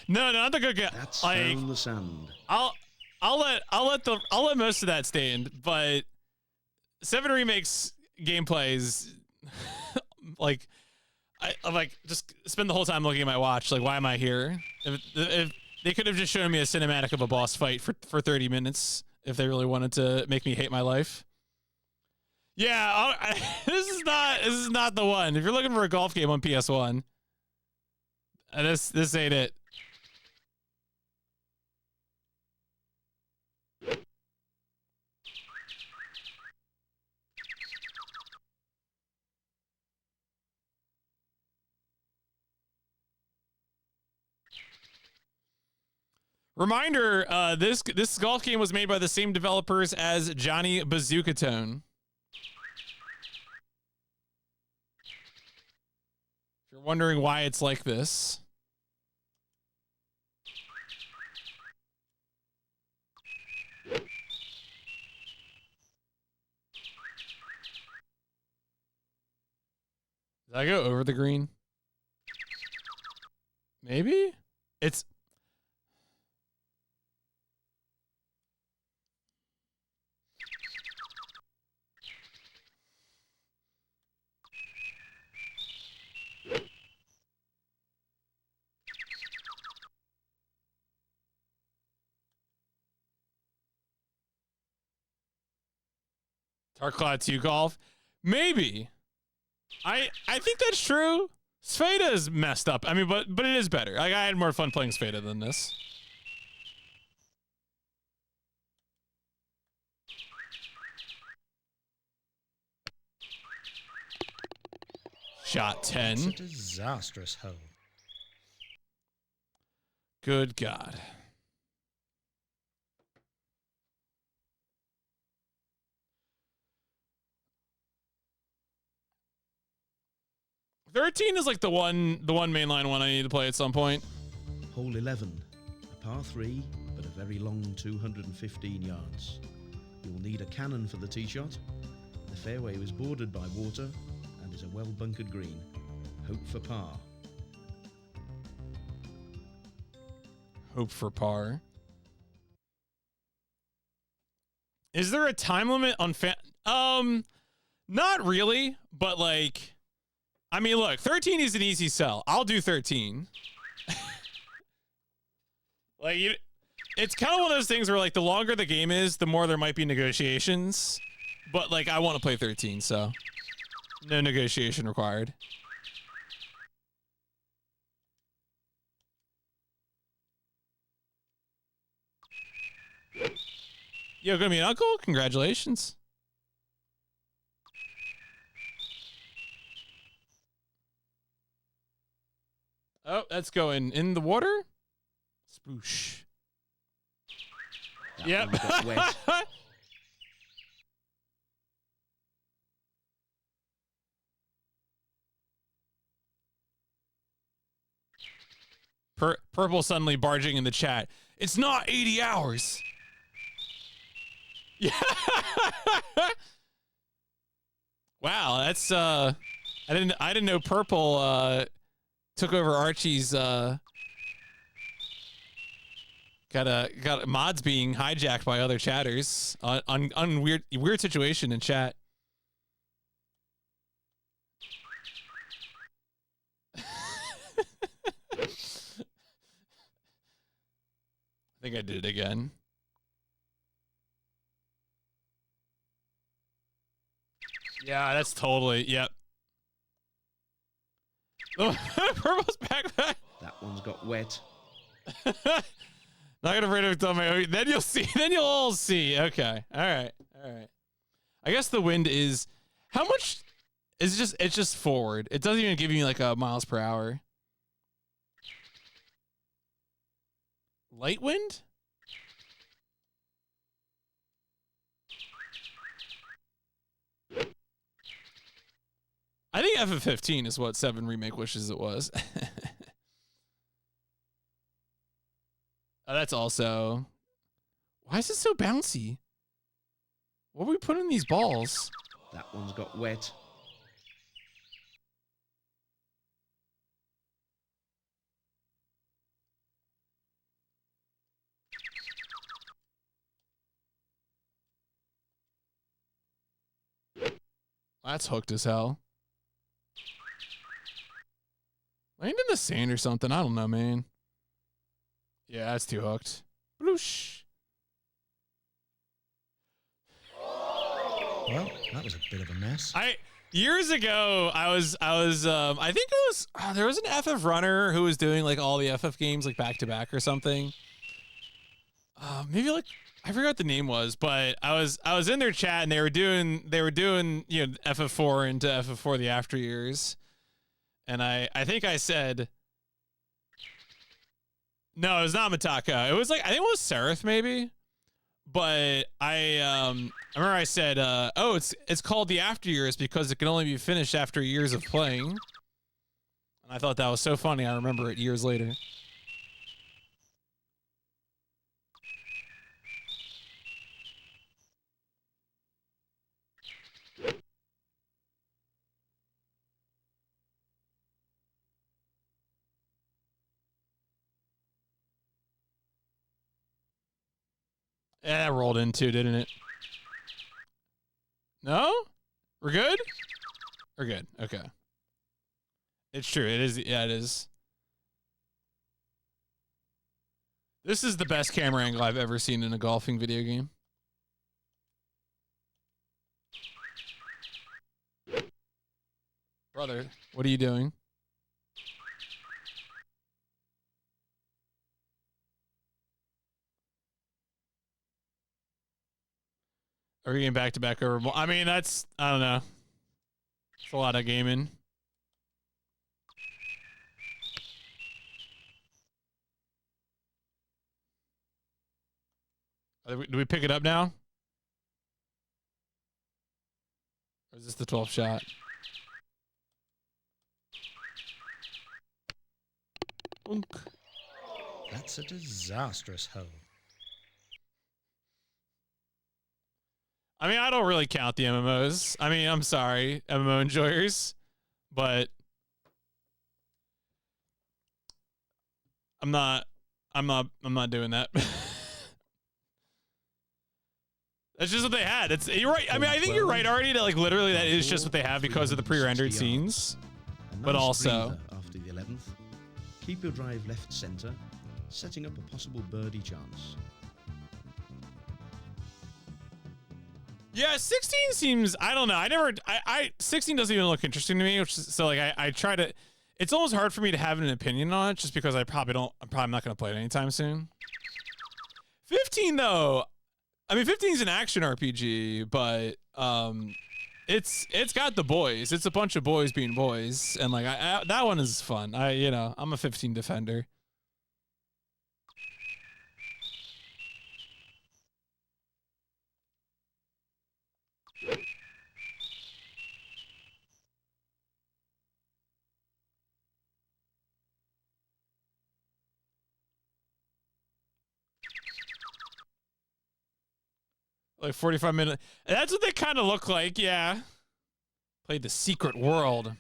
No, not the good guy. That's Like, found the sand. I'll let most of that stand, but 7 Remakes gameplays like I'm like just spend the whole time looking at my watch. Like, why am I here? If they could have just shown me a cinematic of a boss fight for 30 minutes if they really wanted to make me hate my life. Yeah, this is not the one. If you're looking for a golf game on PS1, this ain't it. Reminder, this golf game was made by the same developers as Johnny Bazooka Tone. If you're wondering why it's like this. Did I go over the green? Maybe? It's... Tarkcloud 2 golf? Maybe. I think that's true. Sfeda is messed up. I mean, but it is better. Like, I had more fun playing Sfeda than this. Shot 10. It's a disastrous hole. Good God. $13 is like the one mainline one I need to play at some point. Hole 11, a par 3, but a very long 215 yards. You will need a cannon for the tee shot. The fairway was bordered by water and is a well-bunkered green. Hope for par. Hope for par. Is there a time limit on not really, but like, I mean, look, 13 is an easy sell. I'll do 13. Like, it's kind of one of those things where, like, the longer the game is, the more there might be negotiations. But, like, I want to play 13, so no negotiation required. Yo, gonna be an uncle? Congratulations. Oh, that's going in the water. Sploosh. Yep. Got wet. Purple suddenly barging in the chat. It's not 80 hours. Yeah. Wow, that's I didn't know Purple took over Archie's got mods being hijacked by other chatters on weird situation in chat. I think I did it again. Yeah, that's totally, yep. Purple's backpack. That one's got wet. Not gonna read it. Then you'll see. Then you'll all see. Okay. All right. All right. I guess the wind is how much? It's just forward. It doesn't even give you like a miles per hour. Light wind? I think FF15 is what 7 Remake wishes it was. Oh, that's also... Why is it so bouncy? What are we putting in these balls? That one's got wet. That's hooked as hell. Land in the sand or something. I don't know, man. Yeah, that's too hooked. Bloosh. Well, that was a bit of a mess. Years ago, I think it was, there was an FF runner who was doing like all the FF games like back to back or something. Maybe like, I forgot what the name was, but I was in their chat and they were doing, you know, FF4 into FF4 the after years. And I think I said, no, it was not Mitaka. It was like, I think it was Seraph maybe. But I remember I said, oh, it's called the after years because it can only be finished after years of playing. And I thought that was so funny. I remember it years later. Yeah, that rolled in too, didn't it? No? We're good? We're good. Okay. It's true. It is. Yeah, it is. This is the best camera angle I've ever seen in a golfing video game. Brother, what are you doing? Are we getting back-to-back over? I mean, that's, I don't know. It's a lot of gaming. Do we pick it up now? Or is this the 12th shot? Unk. That's a disastrous hole. I mean, I don't really count the MMOs. I mean, I'm sorry, MMO enjoyers, but I'm not doing that. That's just what they had. You're right. I mean, I think you're right already that like literally that is just what they have because of the pre-rendered scenes. But also after the 11th, keep your drive left center, setting up a possible birdie chance. Yeah, 16 seems, I don't know. 16 doesn't even look interesting to me, which is, so like I try to, it's almost hard for me to have an opinion on it just because I'm probably not going to play it anytime soon. 15 though, I mean 15 is an action RPG, but it's got the boys. It's a bunch of boys being boys, and like that one is fun. I'm a 15 defender. Like 45 minutes. That's what they kind of look like, yeah. Played the secret world.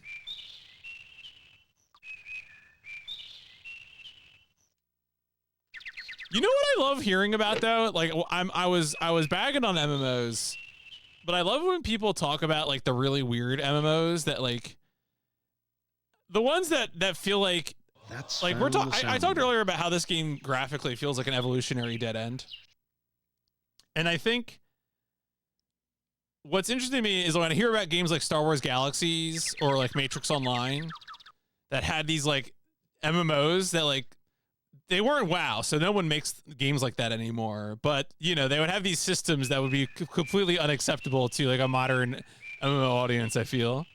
You know what I love hearing about though? Like I was bagging on MMOs, but I love when people talk about like the really weird MMOs that like the ones that feel like That's like we're talking. I talked earlier about how this game graphically feels like an evolutionary dead end. And I think what's interesting to me is when I hear about games like Star Wars Galaxies or like Matrix Online, that had these like MMOs that like they weren't WoW, so no one makes games like that anymore. But you know, they would have these systems that would be completely unacceptable to like a modern MMO audience, I feel.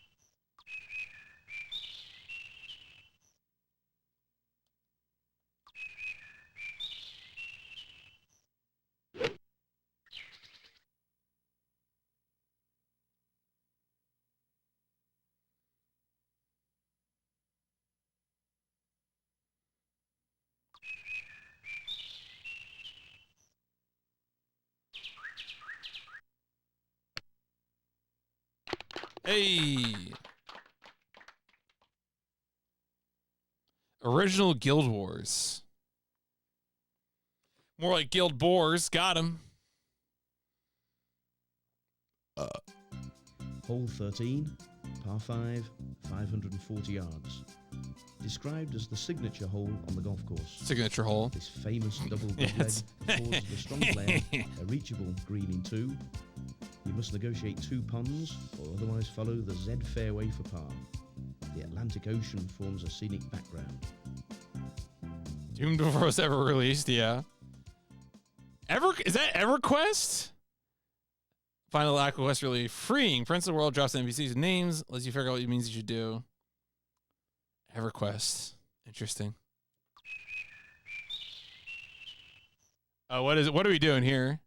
Hey. Original Guild Wars. More like Guild Boars. Got him. Hole 13, par 5, 540 yards. Described as the signature hole on the golf course. Signature hole. This famous double Yeah, leg affords the strong player a reachable green in 2. He must negotiate 2 ponds or otherwise follow the Z fairway for par. The Atlantic Ocean forms a scenic background. Doomed before it was ever released, yeah. Is that EverQuest? Final Aqua Quest really freeing. Prince of the World drops NPCs names, lets you figure out what it means you should do. EverQuest. Interesting. What is it? What are we doing here?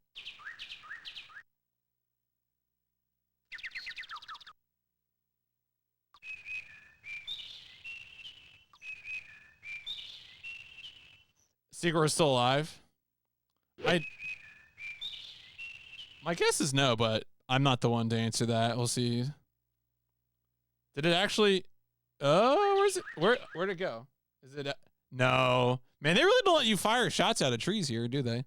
Secret is still alive. My guess is no, but I'm not the one to answer that. We'll see. Did it actually? Oh, where's it? Where'd it go? Is it? No, man. They really don't let you fire shots out of trees here, do they?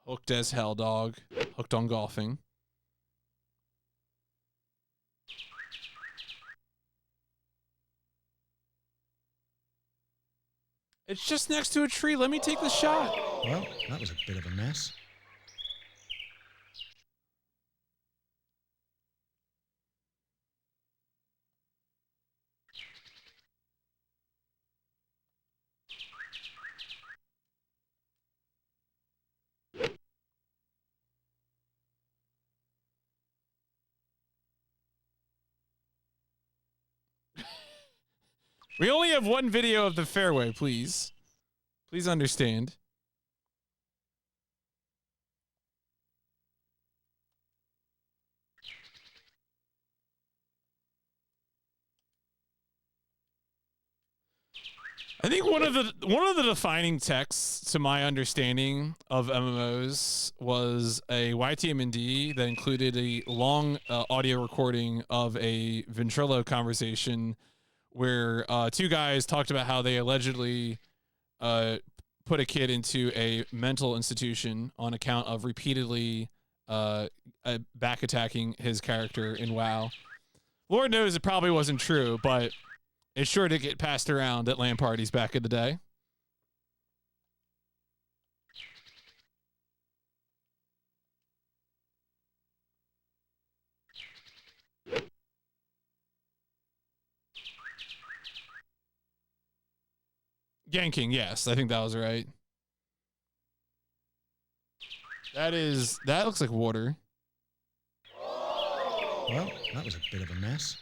Hooked as hell, dog. Hooked on golfing. It's just next to a tree. Let me take the shot. Well, that was a bit of a mess. We only have one video of the fairway, please. Please understand. I think one of the defining texts, to my understanding of MMOs, was a YTMND that included a long audio recording of a Ventrilo conversation where 2 guys talked about how they allegedly put a kid into a mental institution on account of repeatedly back attacking his character in WoW. Lord knows it probably wasn't true, but it sure did get passed around at LAN parties back in the day. Yanking, yes, I think that was right. That looks like water. Well, that was a bit of a mess.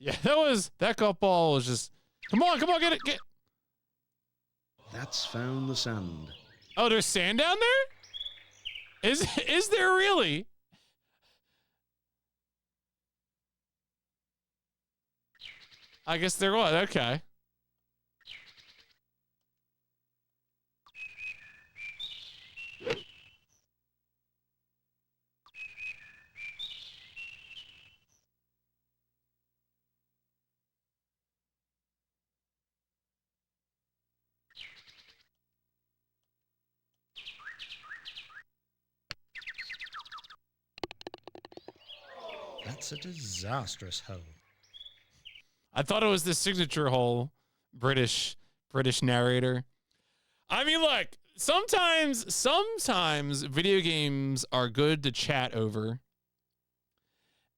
Yeah, that golf ball was just, come on, get it. That's found the sand. Oh, there's sand down there? Is there really? I guess there was, okay. That's a disastrous hole. I thought it was the signature hole. British narrator. I mean, look, sometimes video games are good to chat over.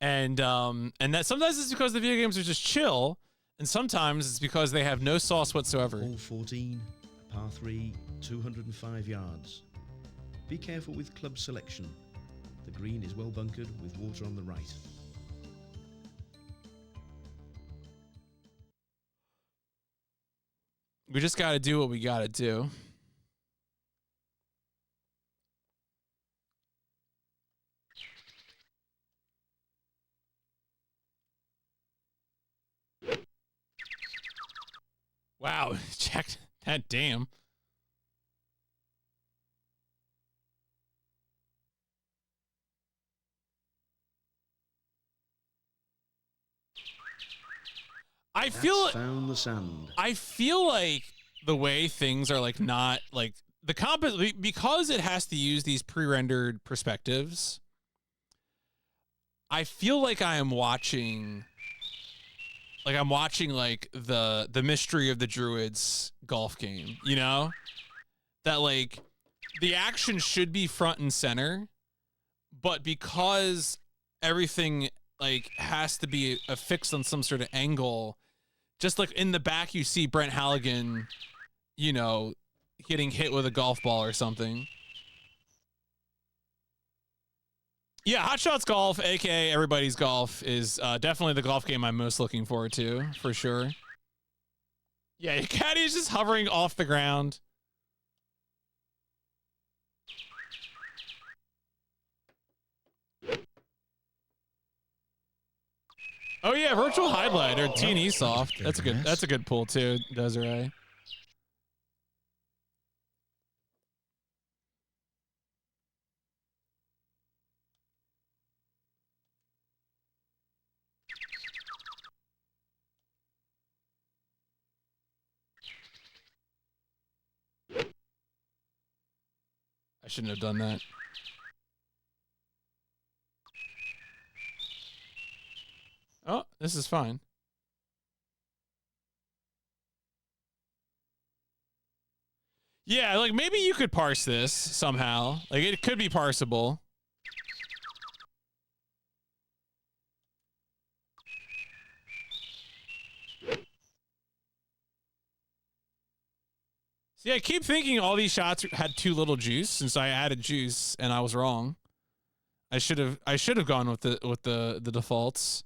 And that sometimes it's because the video games are just chill, and sometimes it's because they have no sauce whatsoever. Hole 14, par 3, 205 yards. Be careful with club selection. The green is well bunkered with water on the right. We just got to do what we got to do. Wow, checked that, damn. I found the sand. I feel like the way things are like not like the because it has to use these pre-rendered perspectives. I feel like I'm watching like the Mystery of the Druids golf game, you know? That like the action should be front and center, but because everything like has to be affixed on some sort of angle, just like in the back you see Brent Halligan, you know, getting hit with a golf ball or something. Yeah, Hot Shots Golf, aka Everybody's Golf, is definitely the golf game I'm most looking forward to, for sure. Yeah, your caddy is just hovering off the ground. Oh yeah, Virtual Highlight or T&E Soft. That's a good pull too, Desiree. I shouldn't have done that. Oh, this is fine. Yeah, like maybe you could parse this somehow. Like it could be parsable. See, I keep thinking all these shots had too little juice since I added juice and I was wrong. I should have gone with the defaults.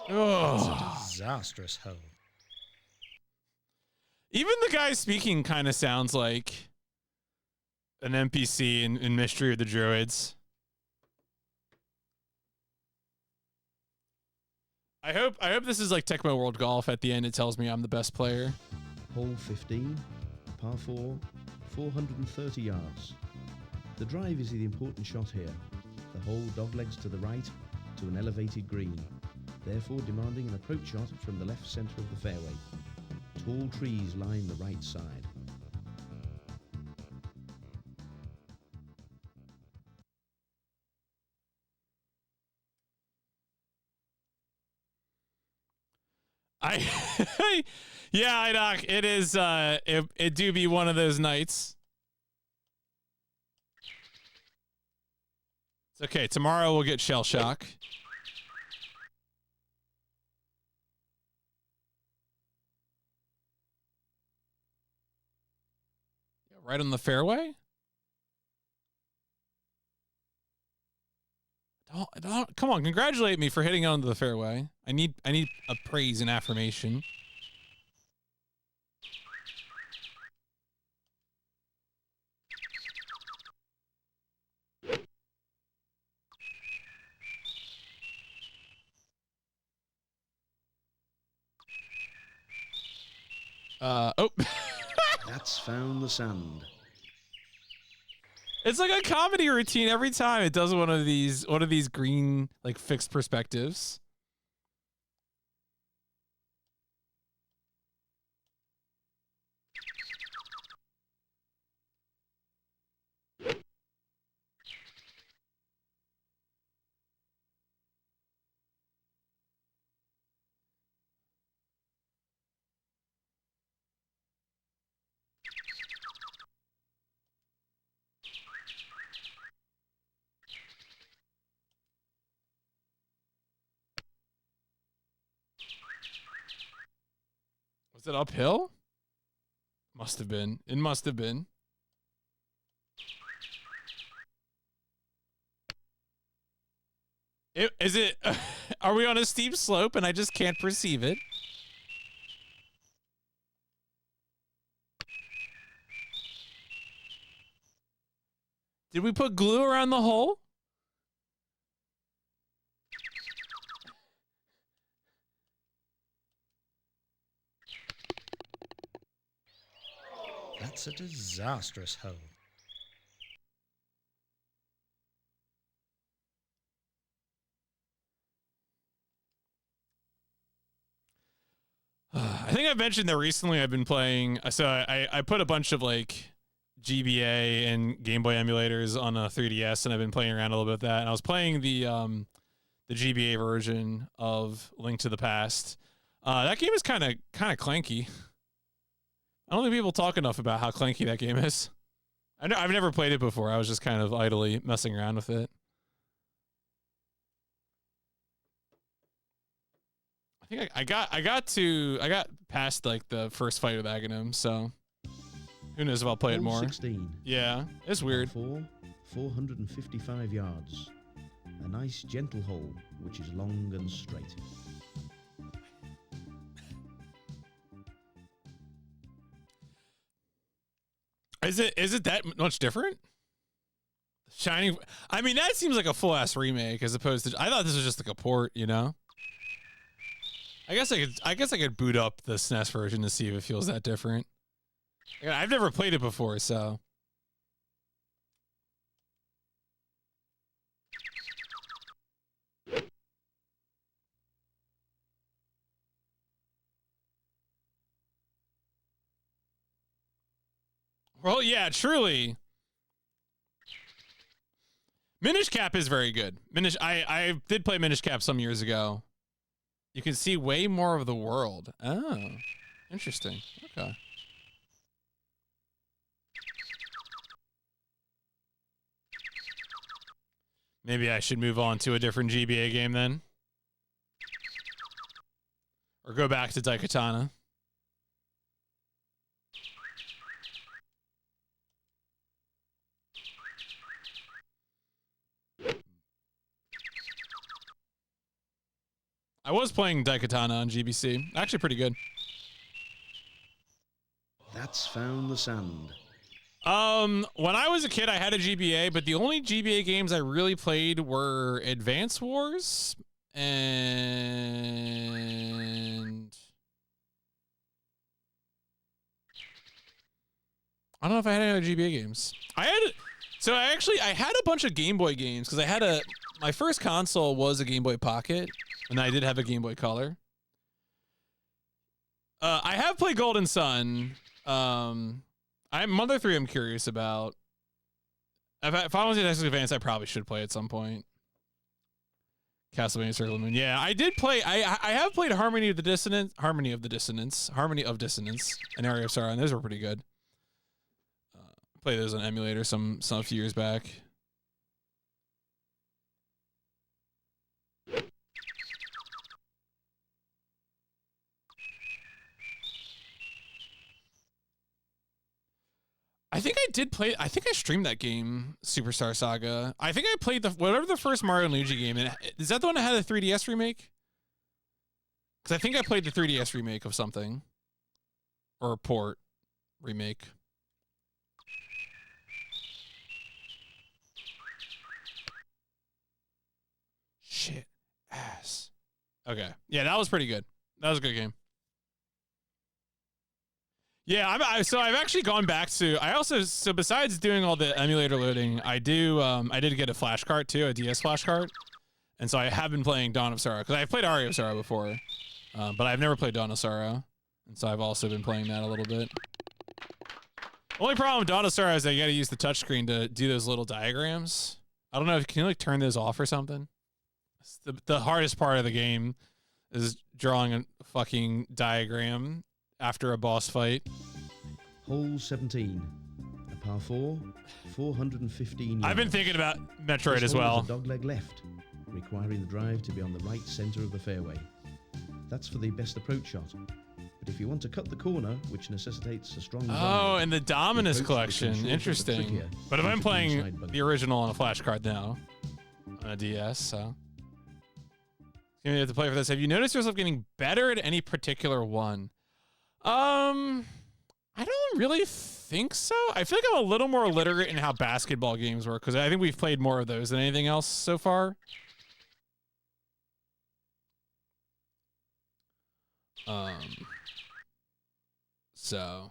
That's a disastrous hole. Even the guy speaking kind of sounds like an NPC in Mystery of the Druids. I hope this is like Tecmo World Golf. At the end, it tells me I'm the best player. Hole 15, par 4, 430 yards. The drive is the important shot here. The hole doglegs to the right to an elevated green, therefore demanding an approach shot from the left centre of the fairway. Tall trees line the right side. Yeah, Doc, it is it do be one of those nights. It's okay. Tomorrow we'll get shell shock. Right on the fairway? Don't come on, congratulate me for hitting onto the fairway. I need a praise and affirmation. Oh. That's found the sand. It's like a comedy routine every time it does one of these green like fixed perspectives. Was it uphill? Must have been. It must have been. Is it? Are we on a steep slope and I just can't perceive it? Did we put glue around the hole? That's a disastrous hole. I think I've mentioned that recently I've been playing. So I put a bunch of like GBA and Game Boy emulators on a 3DS, and I've been playing around a little bit with that. And I was playing the GBA version of Link to the Past. That game is kind of clanky. I don't think people talk enough about how clanky that game is. I've never played it before. I was just kind of idly messing around with it. I think I got past like the first fight with Aghanim, so who knows if I'll play it more. 16. Yeah, it's weird. 455 yards. A nice gentle hole, which is long and straight. Is it that much different? Shining. I mean, that seems like a full ass remake as opposed to. I thought this was just like a port, you know. I guess I could boot up the SNES version to see if it feels that different. I've never played it before, so. Well, yeah, truly. Minish Cap is very good. I did play Minish Cap some years ago. You can see way more of the world. Oh, interesting. Okay. Maybe I should move on to a different GBA game then. Or go back to Daikatana. I was playing Daikatana on GBC. Actually pretty good. That's found the sand. When I was a kid, I had a GBA, but the only GBA games I really played were Advance Wars and I don't know if I had any other GBA games. I had a bunch of Game Boy games because my first console was a Game Boy Pocket, and I did have a Game Boy Color. I have played Golden Sun. Mother 3 I'm curious about. If I was in Next Advance, I probably should play at some point. Castlevania Circle of the Moon. Yeah, I did play. I have played Harmony of Dissonance, and Area of Sauron. Those were pretty good. Played those on emulator some few years back. I think I streamed that game, Superstar Saga. I think I played whatever the first Mario and Luigi game. And is that the one that had a 3DS remake? Because I think I played the 3DS remake of something. Or a port remake. Shit. Ass. Okay. Yeah, that was pretty good. That was a good game. Yeah, so I've actually gone back to. So besides doing all the emulator loading, I did get a flash cart too, a DS flash cart, and so I have been playing Dawn of Sorrow because I've played Aria of Sorrow before, but I've never played Dawn of Sorrow, and so I've also been playing that a little bit. Only problem with Dawn of Sorrow is that you got to use the touchscreen to do those little diagrams. I don't know if you can like turn those off or something. It's the hardest part of the game is drawing a fucking diagram after a boss fight. Hole 17. A par 4, 415 yards. I've been thinking about Metroid This as hole well. is a dogleg left, requiring the drive to be on the right centre of the fairway. That's for the best approach shot. But if you want to cut the corner, which necessitates a strong drive, Oh, and the Dominus the approach collection. becomes shorter but Interesting. trickier But if due I'm to the playing inside bunker. the original on a flash card now, on a DS, so. You have to play for this. Have you noticed yourself getting better at any particular one? I don't really think so. I feel like I'm a little more literate in how basketball games work because I think we've played more of those than anything else so far. So.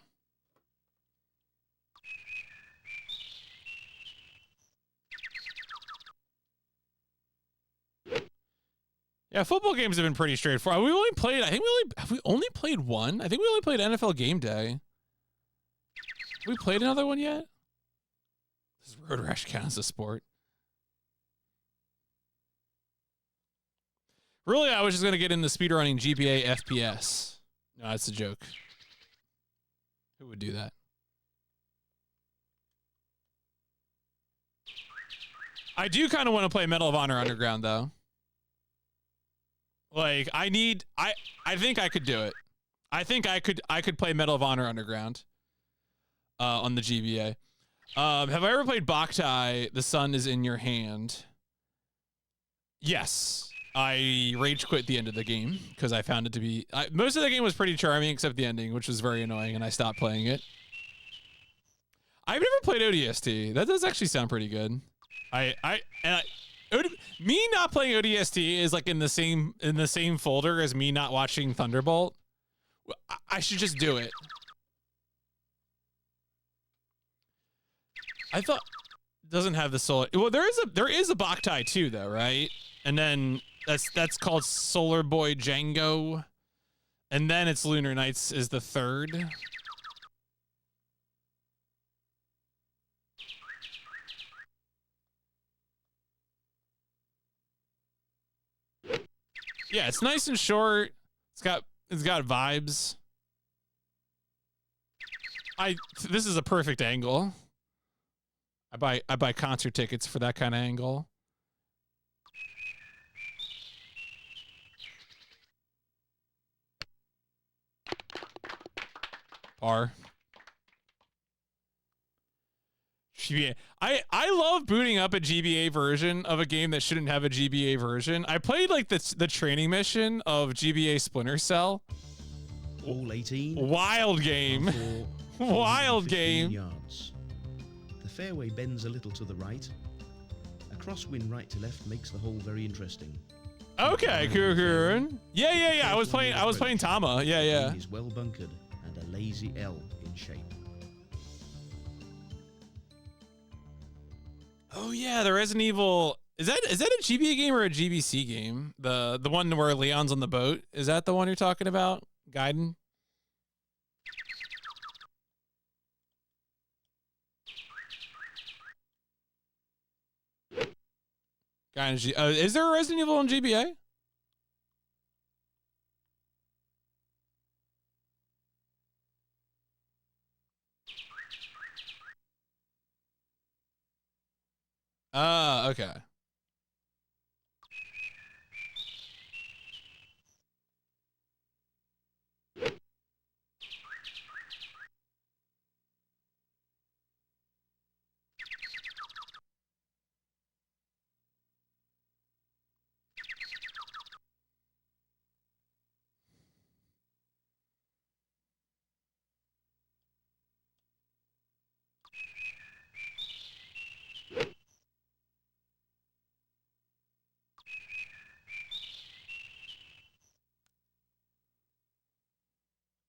Yeah, football games have been pretty straightforward. We only played, have we only played one? I think we only played NFL Game Day. Have we played another one yet? Does Road Rash count as a sport? Really, I was just going to get into speedrunning GBA FPS. No, that's a joke. Who would do that? I do kind of want to play Medal of Honor Underground, though. Like, I think I could do it. I think I could play Medal of Honor Underground on the GBA. Have I ever played Boktai, The Sun is in Your Hand? Yes. I rage quit the end of the game because I found it to be... most of the game was pretty charming except the ending, which was very annoying, and I stopped playing it. I've never played ODST. That does actually sound pretty good. Me not playing ODST is like in the same folder as me not watching Thunderbolt. I should just do it. I thought it doesn't have the solar. Well, there is a Boktai too, though, right? And then that's called Solar Boy Django, and then it's Lunar Nights is the third. Yeah, it's nice and short. It's got vibes. This is a perfect angle. I buy concert tickets for that kind of angle. Par. GBA. I love booting up a GBA version of a game that shouldn't have a GBA version. I played like the training mission of GBA Splinter Cell. Hole 18. Wild game. Wild game. Yards. The fairway bends a little to the right. A crosswind right to left makes the hole very interesting. Okay, Kukurun. Yeah. I was playing Tama. Yeah. Is well bunkered and a lazy L in shape. Oh yeah, the Resident Evil. Is that a GBA game or a GBC game? The one where Leon's on the boat. Is that the one you're talking about, Gaiden? Is there a Resident Evil on GBA? Okay.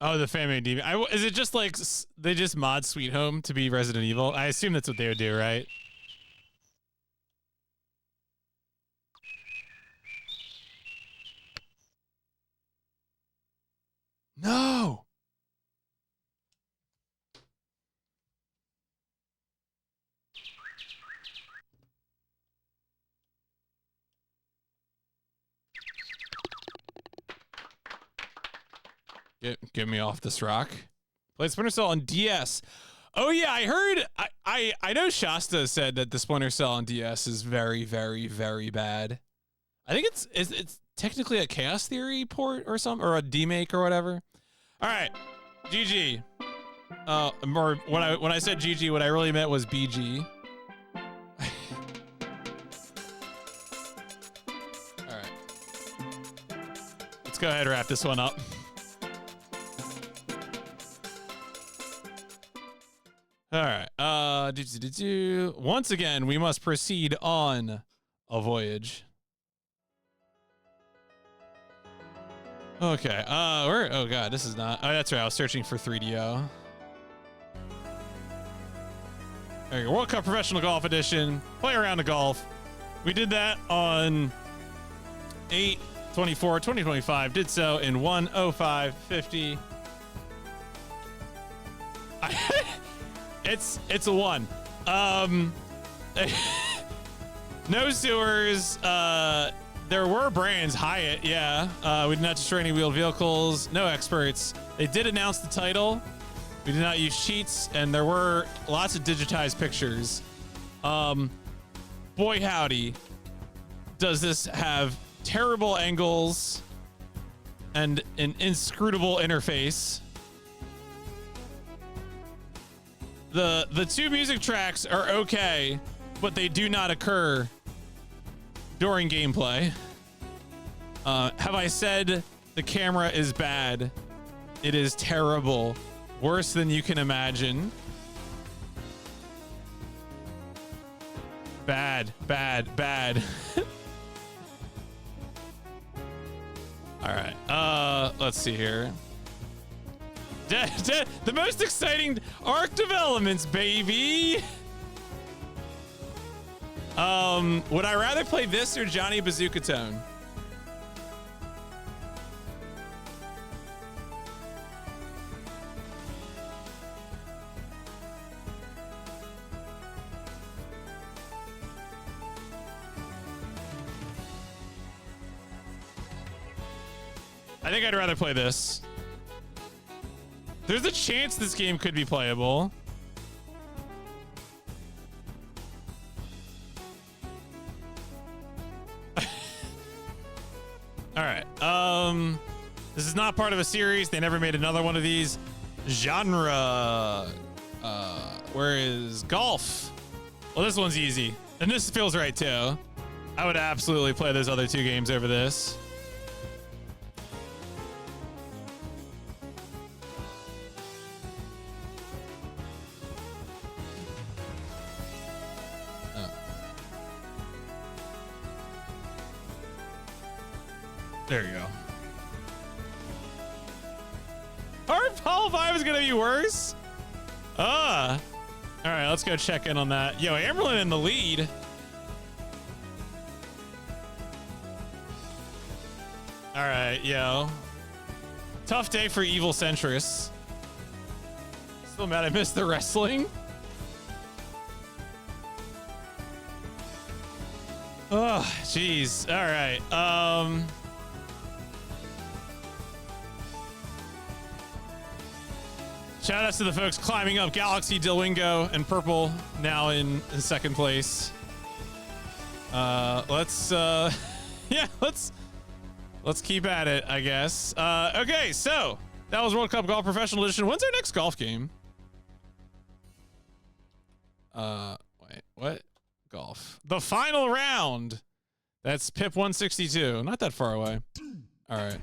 Oh, the fan-made DB. Is it just like they just mod Sweet Home to be Resident Evil? I assume that's what they would do, right? No. Get me off this rock. Played Splinter Cell on DS. Oh yeah, I heard. I know Shasta said that the Splinter Cell on DS is very, very, very bad. I think it's technically a Chaos Theory port or something, or a demake or whatever. All right, GG. Or when I said GG, what I really meant was BG. All right, let's go ahead and wrap this one up. All right. Once again, we must proceed on a voyage. Okay. Oh god, this is not. Oh, that's right. I was searching for 3DO. There you go. World Cup Professional Golf Edition. Play around the golf. We did that on 8/24/2025. Did so in 1:05:50. It's a 1. No sewers. There were brands. Hyatt, yeah. We did not destroy any wheeled vehicles. No experts. They did announce the title. We did not use cheats, and there were lots of digitized pictures. Boy howdy, does this have terrible angles and an inscrutable interface. The two music tracks are okay, but they do not occur during gameplay. Have I said the camera is bad? It is terrible. Worse than you can imagine. Bad, bad, bad. All right. Let's see here. The most exciting arc developments, baby. Would I rather play this or Johnny Bazooka Tone? I think I'd rather play this. There's a chance this game could be playable. All right. This is not part of a series. They never made another one of these. Genre. Where is golf? Well, this one's easy. And this feels right too. I would absolutely play those other two games over this. There you go. Hall 5 is gonna be worse? All right, let's go check in on that. Yo, Amberlin in the lead. All right, yo. Tough day for evil centrists. Still mad I missed the wrestling. Oh, jeez. All right. Shout outs to the folks climbing up Galaxy, Dilwingo, and Purple now in second place. Let's keep at it, I guess. Okay, so that was World Cup Golf Professional Edition. When's our next golf game? Wait, what? Golf. The final round. That's PIP 162. Not that far away. All right.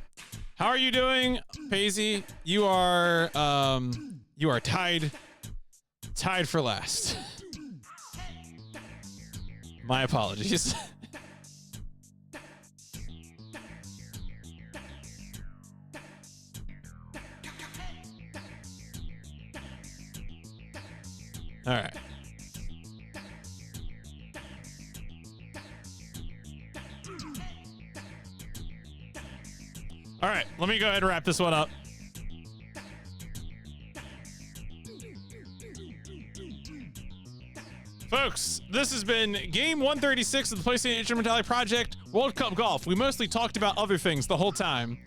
How are you doing, Paisy? You are tied for last. My apologies. All right. All right, let me go ahead and wrap this one up. Folks, this has been game 136 of the PlayStation Instrumentality Project World Cup Golf. We mostly talked about other things the whole time.